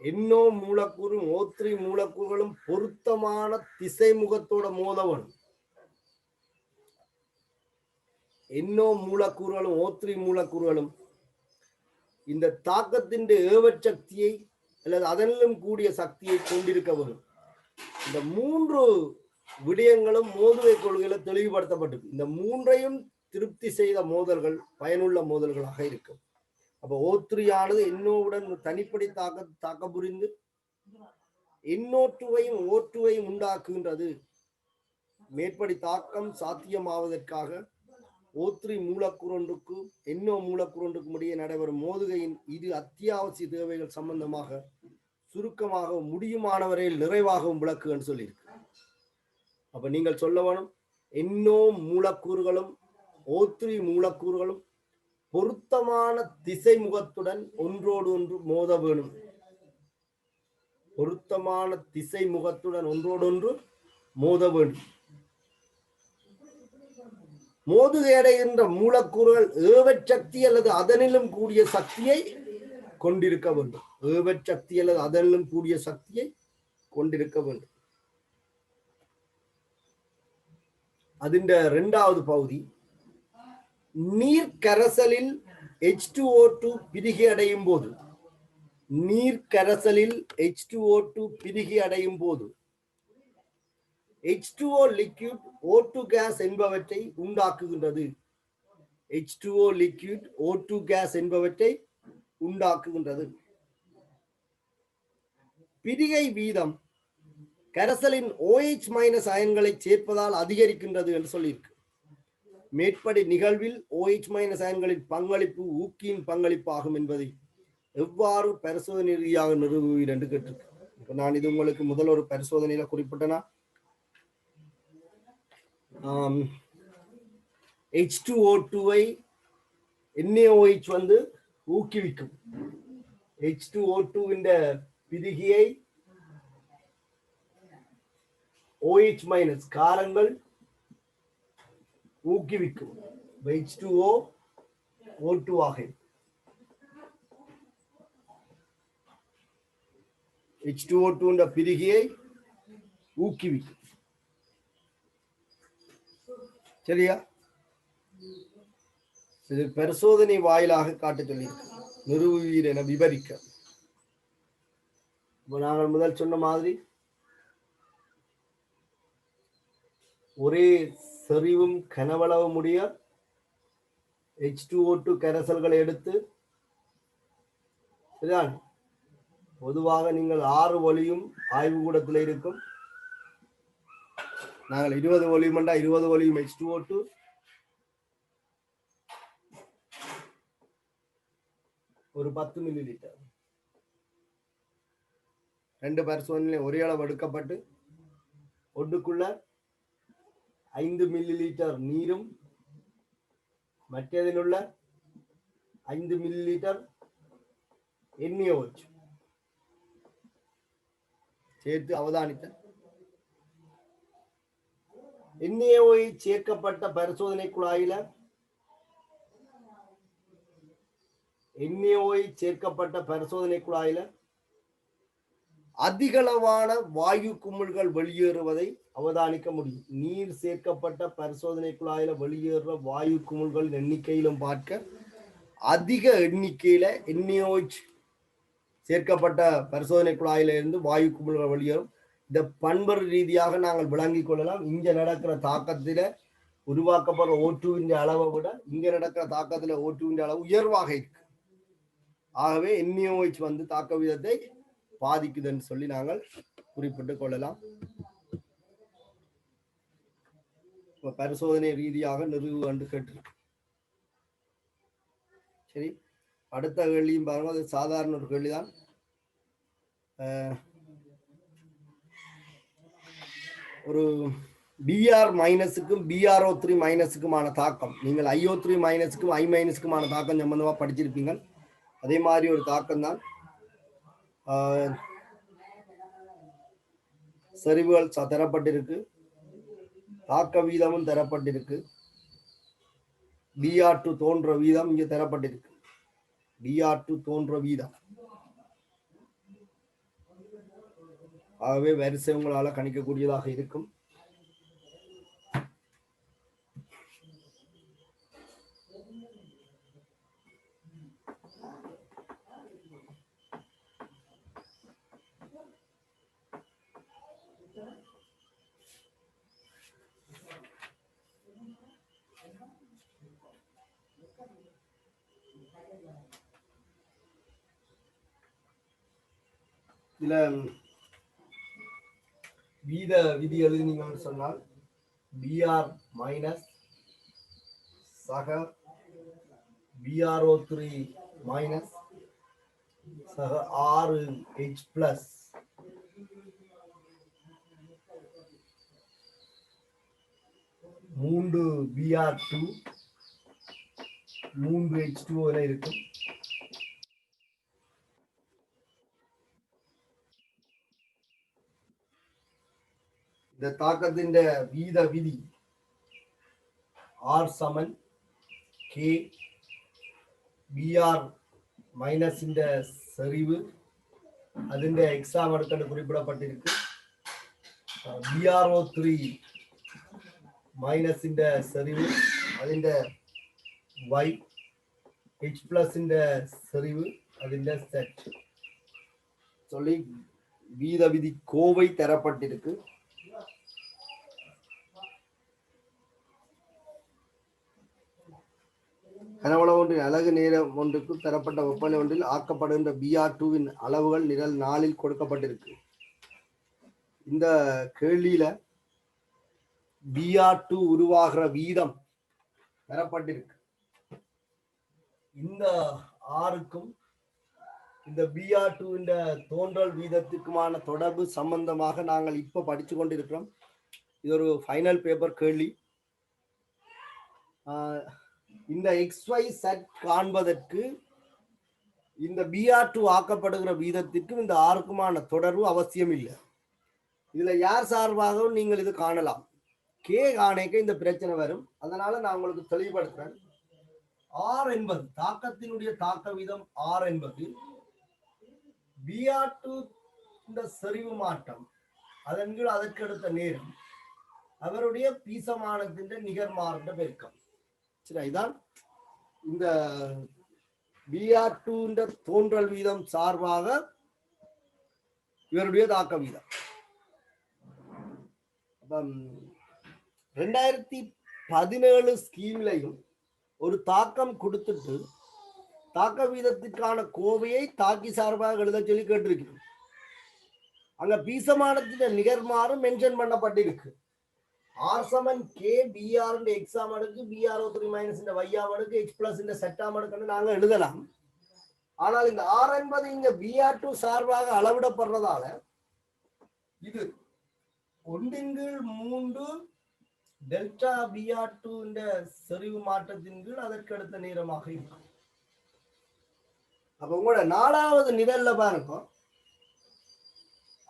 NO மூலக்கூறும் O3 மூலக்கூறுகளும் பொருத்தமான திசை முகத்தோட மோத வேணும். NO மூலக்கூறுகளும் O3 மூலக்கூறுகளும் இந்த தாக்கத்தின் ஏவற் சக்தியை அல்லது அதனிலும் கூடிய சக்தியை கொண்டிருக்க வரும். இந்த 3 விடயங்களும் மோதுவை கொள்கையில தெளிவுபடுத்தப்பட்டது. இந்த 3ஐயும் திருப்தி செய்த மோதல்கள் பயனுள்ள மோதல்களாக இருக்கும். அப்ப O3 ஆனது NOவுடன் தனிப்படை தாக்க புரிந்து NO2வையும் O2வையும் உண்டாக்குகின்றது. மேற்படி தாக்கம் சாத்தியமாவதற்காக O3 மூலக்கூறு ஒன்றுக்கும் NO மூலக்கூறு ஒன்றுக்கும் இடையே நடைபெறும் மோதுகையின் இது அத்தியாவசிய தேவைகள் சம்பந்தமாக சுருக்கமாக முடியுமானவரையில் நிறைவாகவும் விளக்குன்னு சொல்லியிருக்கு. அப்ப நீங்கள் சொல்ல வேணும், NO மூலக்கூறுகளும் O3 மூலக்கூறுகளும் பொருத்தமான திசை முகத்துடன் ஒன்றோடு ஒன்று மோத வேணும். பொருத்தமான திசை முகத்துடன் ஒன்றோடொன்று மோத வேண்டும். மோதுகையடைகின்ற மூலக்கூறுகள் ஏவற் சக்தி அல்லது அதனிலும் கூடிய சக்தியை கொண்டிருக்க வேண்டும். ஏவற் சக்தி அல்லது அதனிலும் கூடிய சக்தியை கொண்டிருக்க வேண்டும். அதிண்ட இரண்டாவது பகுதி, நீர் கரைசலில் H2O2 பிரிகை அடையும் போது நீர் கரைசலில் H2O2 பிரிகை அடையும் போது H2O liquid O2 gas என்பவற்றை உண்டாக்குகின்றது. H2O liquid O2 gas என்பவற்றை உண்டாக்குகின்றது. பிரிகை வீதம் கரைசலின் OH- அயன்களை சேர்ப்பதால் அதிகரிக்கின்றது என்று சொல்லியிருக்கு. மேற்படி நிகழ்வில் OH- அயன்களின் பங்களிப்பு ஊக்கியின் பங்களிப்பாகும் என்பதை எவ்வாறு பரிசோதனை ரீதியாக நிறுவுவீர் என்று கேட்டிருக்கு. இப்ப நான் இது உங்களுக்கு முதல் ஒரு பரிசோதனையில குறிப்பிட்டனா, H2O2வை NaOH வந்து ஊக்குவிக்கும். H2O2 இந்த பிரிகையை OH- காரங்கள் ஊக்குவிக்கும். H2O2 ஆக H2O2 பிரிகையை ஊக்குவிக்கும். சரியா? இது பரிசோதனை வாயிலாக காட்ட சொல்லியிருக்கு. நிறுவுவீர் என விவரிக்க. நாங்கள் முதல் சொன்ன மாதிரி ஒரே செறிவும் கனவளவும் உடைய H2O2 கரைசல்களை எடுத்து பொதுவாக நீங்கள் 6 ஒலியும் ஆய்வு கூடத்தில் இருக்கும். நாங்கள் 20 ஒலியும் 20 ஒலியும் H2O2 ஒரு 10 மில்லி லிட்டர் 2 பரிசோதனையில ஒரே அளவு எடுக்கப்பட்டு ஒன்றுக்குள்ள 5 மில்லி லிட்டர் நீரும் மற்றதில் உள்ள 5 மில்லி லிட்டர் NaOH சேர்த்து அவதானித்த NaOH சேர்க்கப்பட்ட பரிசோதனை குழாயில அதிகளவான வாயு குமிழ்கள் வெளியேறுவதை அவதானிக்க முடியும். நீர் சேர்க்கப்பட்ட பரிசோதனை குழாயில வெளியேறுற வாயு குமிழ்கள் எண்ணிக்கையிலும் பார்க்க அதிக எண்ணிக்கையில NaOH சேர்க்கப்பட்ட பரிசோதனை குழாயில இருந்து வாயு குமிழ்கள் வெளியேறும். இந்த பண்பு ரீதியாக நாங்கள் விளங்கிக் கொள்ளலாம். இங்க நடக்கிற தாக்கத்தில உருவாக்கப்படுற O2 அளவை விட இங்க நடக்கிற தாக்கத்துல O2 அளவு உயர்வாக இருக்கு. ஆகவே NaOH வந்து தாக்க விதத்தை பாதிக்குதுன்னு சொல்லி நாங்கள் குறிப்பிட்டுக் கொள்ளலாம். பரிசோதனை ரீதியாக நிறுவு என்று கேட்டு. சரி, அடுத்த கேள்வியும் பாருங்க. அது சாதாரண ஒரு கேள்விதான். ஒரு Br- BrO3- தாக்கம், நீங்கள் IO3- I- தாக்கம் சம்பந்தமா படிச்சிருப்பீங்க. அதே மாதிரி ஒரு தாக்கம் தான் செறிவுகள் தரப்பட்டிருக்கு, தாக்க வீதமும் தரப்பட்டிருக்கு, Br2 தோன்ற வீதம் இங்க தரப்பட்டிருக்கு. Br2 தோன்ற வீதம் ஆகவே வரிசை உங்களால கணிக்கக்கூடியதாக இருக்கும். இதுல வீத விதி எழுதினீங்கன்னு சொன்னால் பிஆர் மைனஸ் சக BrO3 மைனஸ் சக 6H பிளஸ் மூன்று Br2 மூன்று H2O இருக்கும். இந்த தாக்கத்தின் வீத விதி R சமன் K Br மைனஸ் இந்த செறிவு அதிന്റെ எக்ஸாம் எடுத்து குறிப்பிடப்பட்டிருக்கு. BrO3 மைனஸ் இந்த செறிவு அதிന്റെ y H பிளஸ் இந்த செறிவு அதிന്റെ செட் சொல்லி வீத விதி கோவை தரப்பட்டிருக்கு. கனவள ஒன்றின் அலகு நேரம் ஒன்றுக்கு தரப்பட்ட வெப்பநிலை ஒன்றில் ஆக்கப்படுகின்ற Br2வின் அளவுகள் நிரல் 4 கொடுக்கப்பட்டிருக்கு. இந்த கேள்வியில Br2 உருவாகிற வீதம் தரப்பட்டிருக்கு. இந்த ஆறுக்கும் இந்த Br2 தோன்றல் வீதத்துக்குமான தொடர்பு சம்பந்தமாக நாங்கள் இப்ப படிச்சு கொண்டிருக்கிறோம். இது ஒரு ஃபைனல் பேப்பர் கேள்வி. இந்த XY செட் காண்பதற்கு இந்த Br2 ஆக்கப்படுகிற வீதத்திற்கும் இந்த ஆறுக்குமான தொடர்பு அவசியம் இல்லை. இதுல யார் சார்பாகவும் நீங்கள் இது காணலாம். K காணேக்க இந்த பிரச்சனை வரும். அதனால நான் உங்களுக்கு தெளிவுபடுத்துறேன். R என்பது தாக்கத்தினுடைய தாக்க வீதம் R என்பது Br2 இந்த செறிவு மாற்றம் அதன் கீழ் அதற்கு அடுத்த நேரம் அவருடைய பீசமானத்தின் நிகர்மாறுன்ற பெருக்கம். சரி, இதான் இந்த Br2 தோன்றல் வீதம் சார்பாக இவருடைய தாக்க வீதம். 2017 ஸ்கீம்லையும் ஒரு தாக்கம் கொடுத்துட்டு தாக்க வீதத்திற்கான கோவையை தாக்கி சார்பாக எழுத சொல்லி கேட்டிருக்கிறோம். அங்க பீசமானத்தின் நிகர்மாறு மென்ஷன் பண்ணப்பட்டிருக்கு. R சமன் K Br எக்ஸாம் அடுக்கு BrO3 மைனஸ் இந்த வையாம் அடுக்கு H பிளஸ் இந்த செட்டாம் அடுக்குன்னு நாங்க எழுதலாம். ஆனால் இந்த R என்பது இங்க Br2 சார்பாக அளவிடப்படுறதால இது 1/3 டெல்டா Br2 செறிவு மாற்றத்தின் கீழ் அதற்கு அடுத்த நேரமாக இருக்கும். அப்ப உங்களோட 4வது நிரல்ல பாருங்க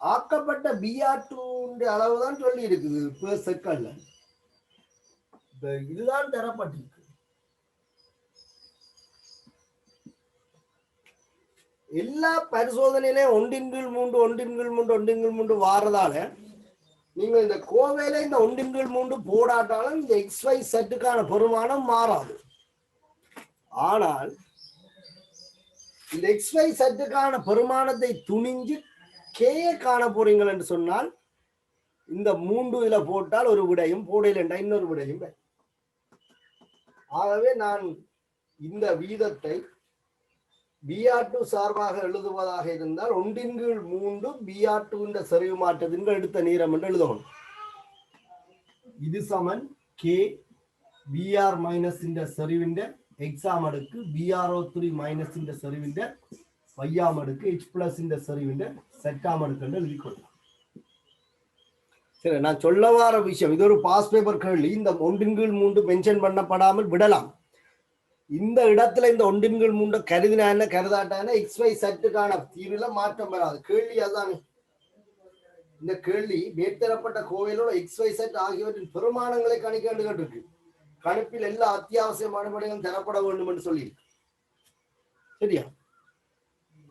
ஆக்கப்பட்ட Br2 அளவுதான் சொல்லி இருக்குது பெர் செகண்ட்ல. இதுதான் தரப்பட்டிருக்கு. எல்லா பரிசோதனையிலே 1/3 வாரதால நீங்க இந்த கோவையில இந்த 1/3 போடாட்டாலும் இந்த XY செட்டுக்கான பெருமானம் மாறாது. ஆனால் இந்த XY செட்டுக்கான பெருமானத்தை துணிஞ்சு K காண போறீங்கள் என்று சொன்னால் இந்த 3 இதுல போட்டால் ஒரு விடையும் போடையில் இன்னொரு விடையும். ஆகவே நான் இந்த வீதத்தை Br2 சார்பாக எழுதுவதாக இருந்தால் 1/3 Br2 செறிவு மாற்றத்தின் எடுத்த நேரம் என்று எழுதணும். இது சமன் K Br மைனஸ் இந்த செறிவின் எக்ஸாம் அடுக்கு BrO3 மைனஸ் இந்த செறிவின் வையாம் அடுக்கு H பிளஸ் இந்த செறிவின் செட்டாம் அடுக்கு என்று எழுதிக்கொள்ளலாம். சரி, நான் சொல்ல வார விஷயம் இது ஒரு பாஸ் பேப்பர் கேள்வி. இந்த 1/3 மென்ஷன் பண்ணப்படாமல் விடலாம். இந்த இடத்துல இந்த 1/3 கருதினா என்ன கருதாட்டான XY செட்டுக்கான தீர்வுல மாற்றம் வராது. கேள்வி அதான். இந்த கேள்வி மேற்தரப்பட்ட கோவையிலோட XY செட் ஆகியவற்றின் பெருமானங்களை கணிக்க வேண்டும் இருக்கு. கணிப்பில் எல்லா அத்தியாவசியமான விடையும் தரப்பட வேண்டும் என்று சொல்லி. சரியா?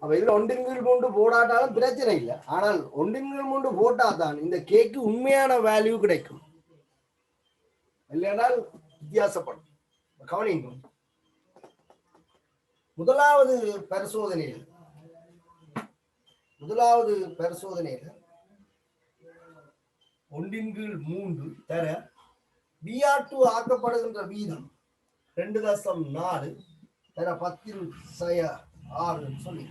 அப்ப இதுல 1/3 போடாட்டாலும் பிரச்சனை இல்லை. ஆனால் 1/3 போட்டாதான் இந்த கேக்கு உண்மையான வேல்யூ கிடைக்கும். இல்லையானால் வித்தியாசப்படும். கவனிங்க. முதலாவது பரிசோதனையில் 1/3 தர Br2 ஆக்கப்படுகின்ற வீதம் 2.4 தர 10/6 சொல்லி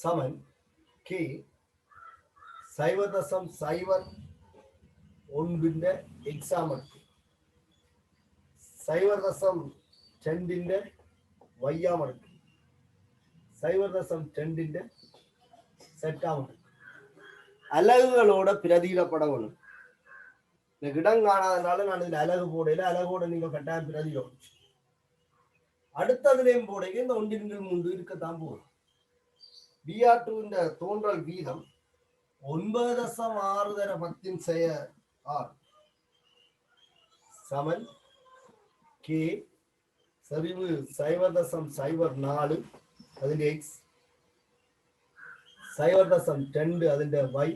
சமன் கே 0.01 எக்ஸாமற்கு 0.2 வையாமற்கு 0.2 செட்டாமற்கு அலகுகளோட பிரதியிடப்பட வேணும். எனக்கு இடம் காணாதனால நான் இதுல அலகு போடையில அலகோட நீங்க கட்டாயம் பிரதியிடும். அடுத்ததுலேயும் போடையில இந்த 1/3 இருக்கத்தான் போகும். BR2 இந்த தோன்றல் வீதம் 9.6 சமன் கே சரிவு 0.04 അതിന്റെ x 0.2 അതിന്റെ y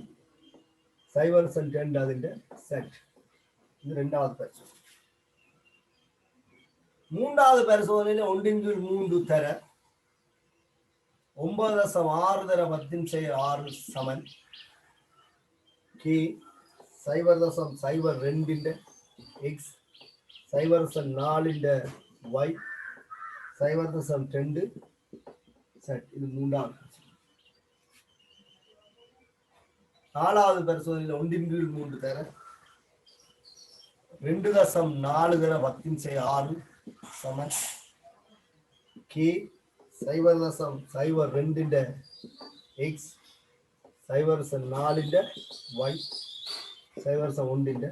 0.2 അതിന്റെ z. இது இரண்டாவது பரிசோதனை. மூன்றாவது பரிசோதனையில 1/3 தர 9.6 சமன் கே 0.02 x 0.4 y 0.2 z. இது மூன்றாவது. நாலாவது பரிசோதனையில 1/3 தர 2.4 சமன் கே 0.02 x 0.4 y 0.1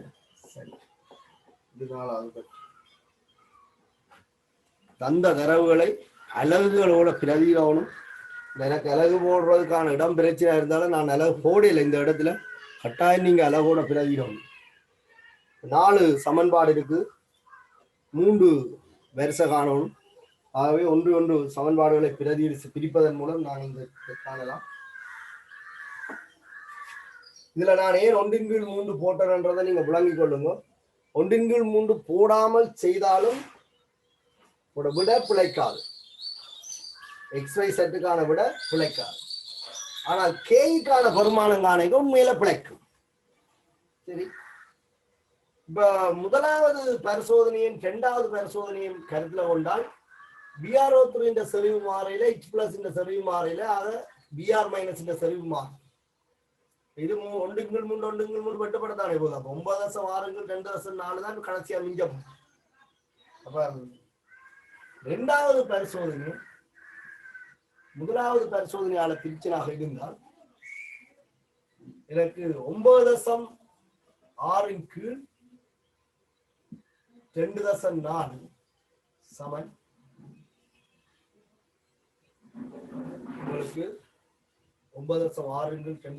z. இது நாலாவது. தந்த தரவுகளை அலகுகளோட பிரதியிடணும். எனக்கு அலகு போடுறதுக்கான இடம் பிரச்சனை இருந்தாலும் நான் அலகு போடல. இந்த இடத்துல கட்டாயம் நீங்க அலகோட பிரதியிடணும். 4 சமன்பாடு இருக்கு, 3 வரிசை காணணும். ஆகவே ஒன்று சமன்பாடுகளை பிரிப்பதன் மூலம் நான் இந்த காணலாம். இதுல நான் ஏன் 1/3 போட்டேன்றதை நீங்க விளங்கிக் கொள்ளுங்க. 1/3 போடாமல் செய்தாலும் விட பிழைக்காது. XY செட்டுக்கான விட பிழைக்காது. ஆனால் கேக்கான பெருமானம் காண உண்மையில பிழைக்கும். சரி, இப்ப முதலாவது பரிசோதனையும் இரண்டாவது பரிசோதனையும் கருத்துல கொண்டால் BR03 இந்த செறிவு மாறையில H+ இந்த செறிவு மாறையில ஆக BR- இந்த செறிவு மாறும். இது 1/3 வெட்டப்படத்தானே போகுது. அப்ப 9.6 2.4 தான் கடைசியா மிஞ்சம். அப்ப இரண்டாவது பரிசோதனை முதலாவது பரிசோதனையால பிரிச்சனாக இருந்தால் எனக்கு 9.6 கீழ் 2.4 சமன் உங்களுக்கு 9.6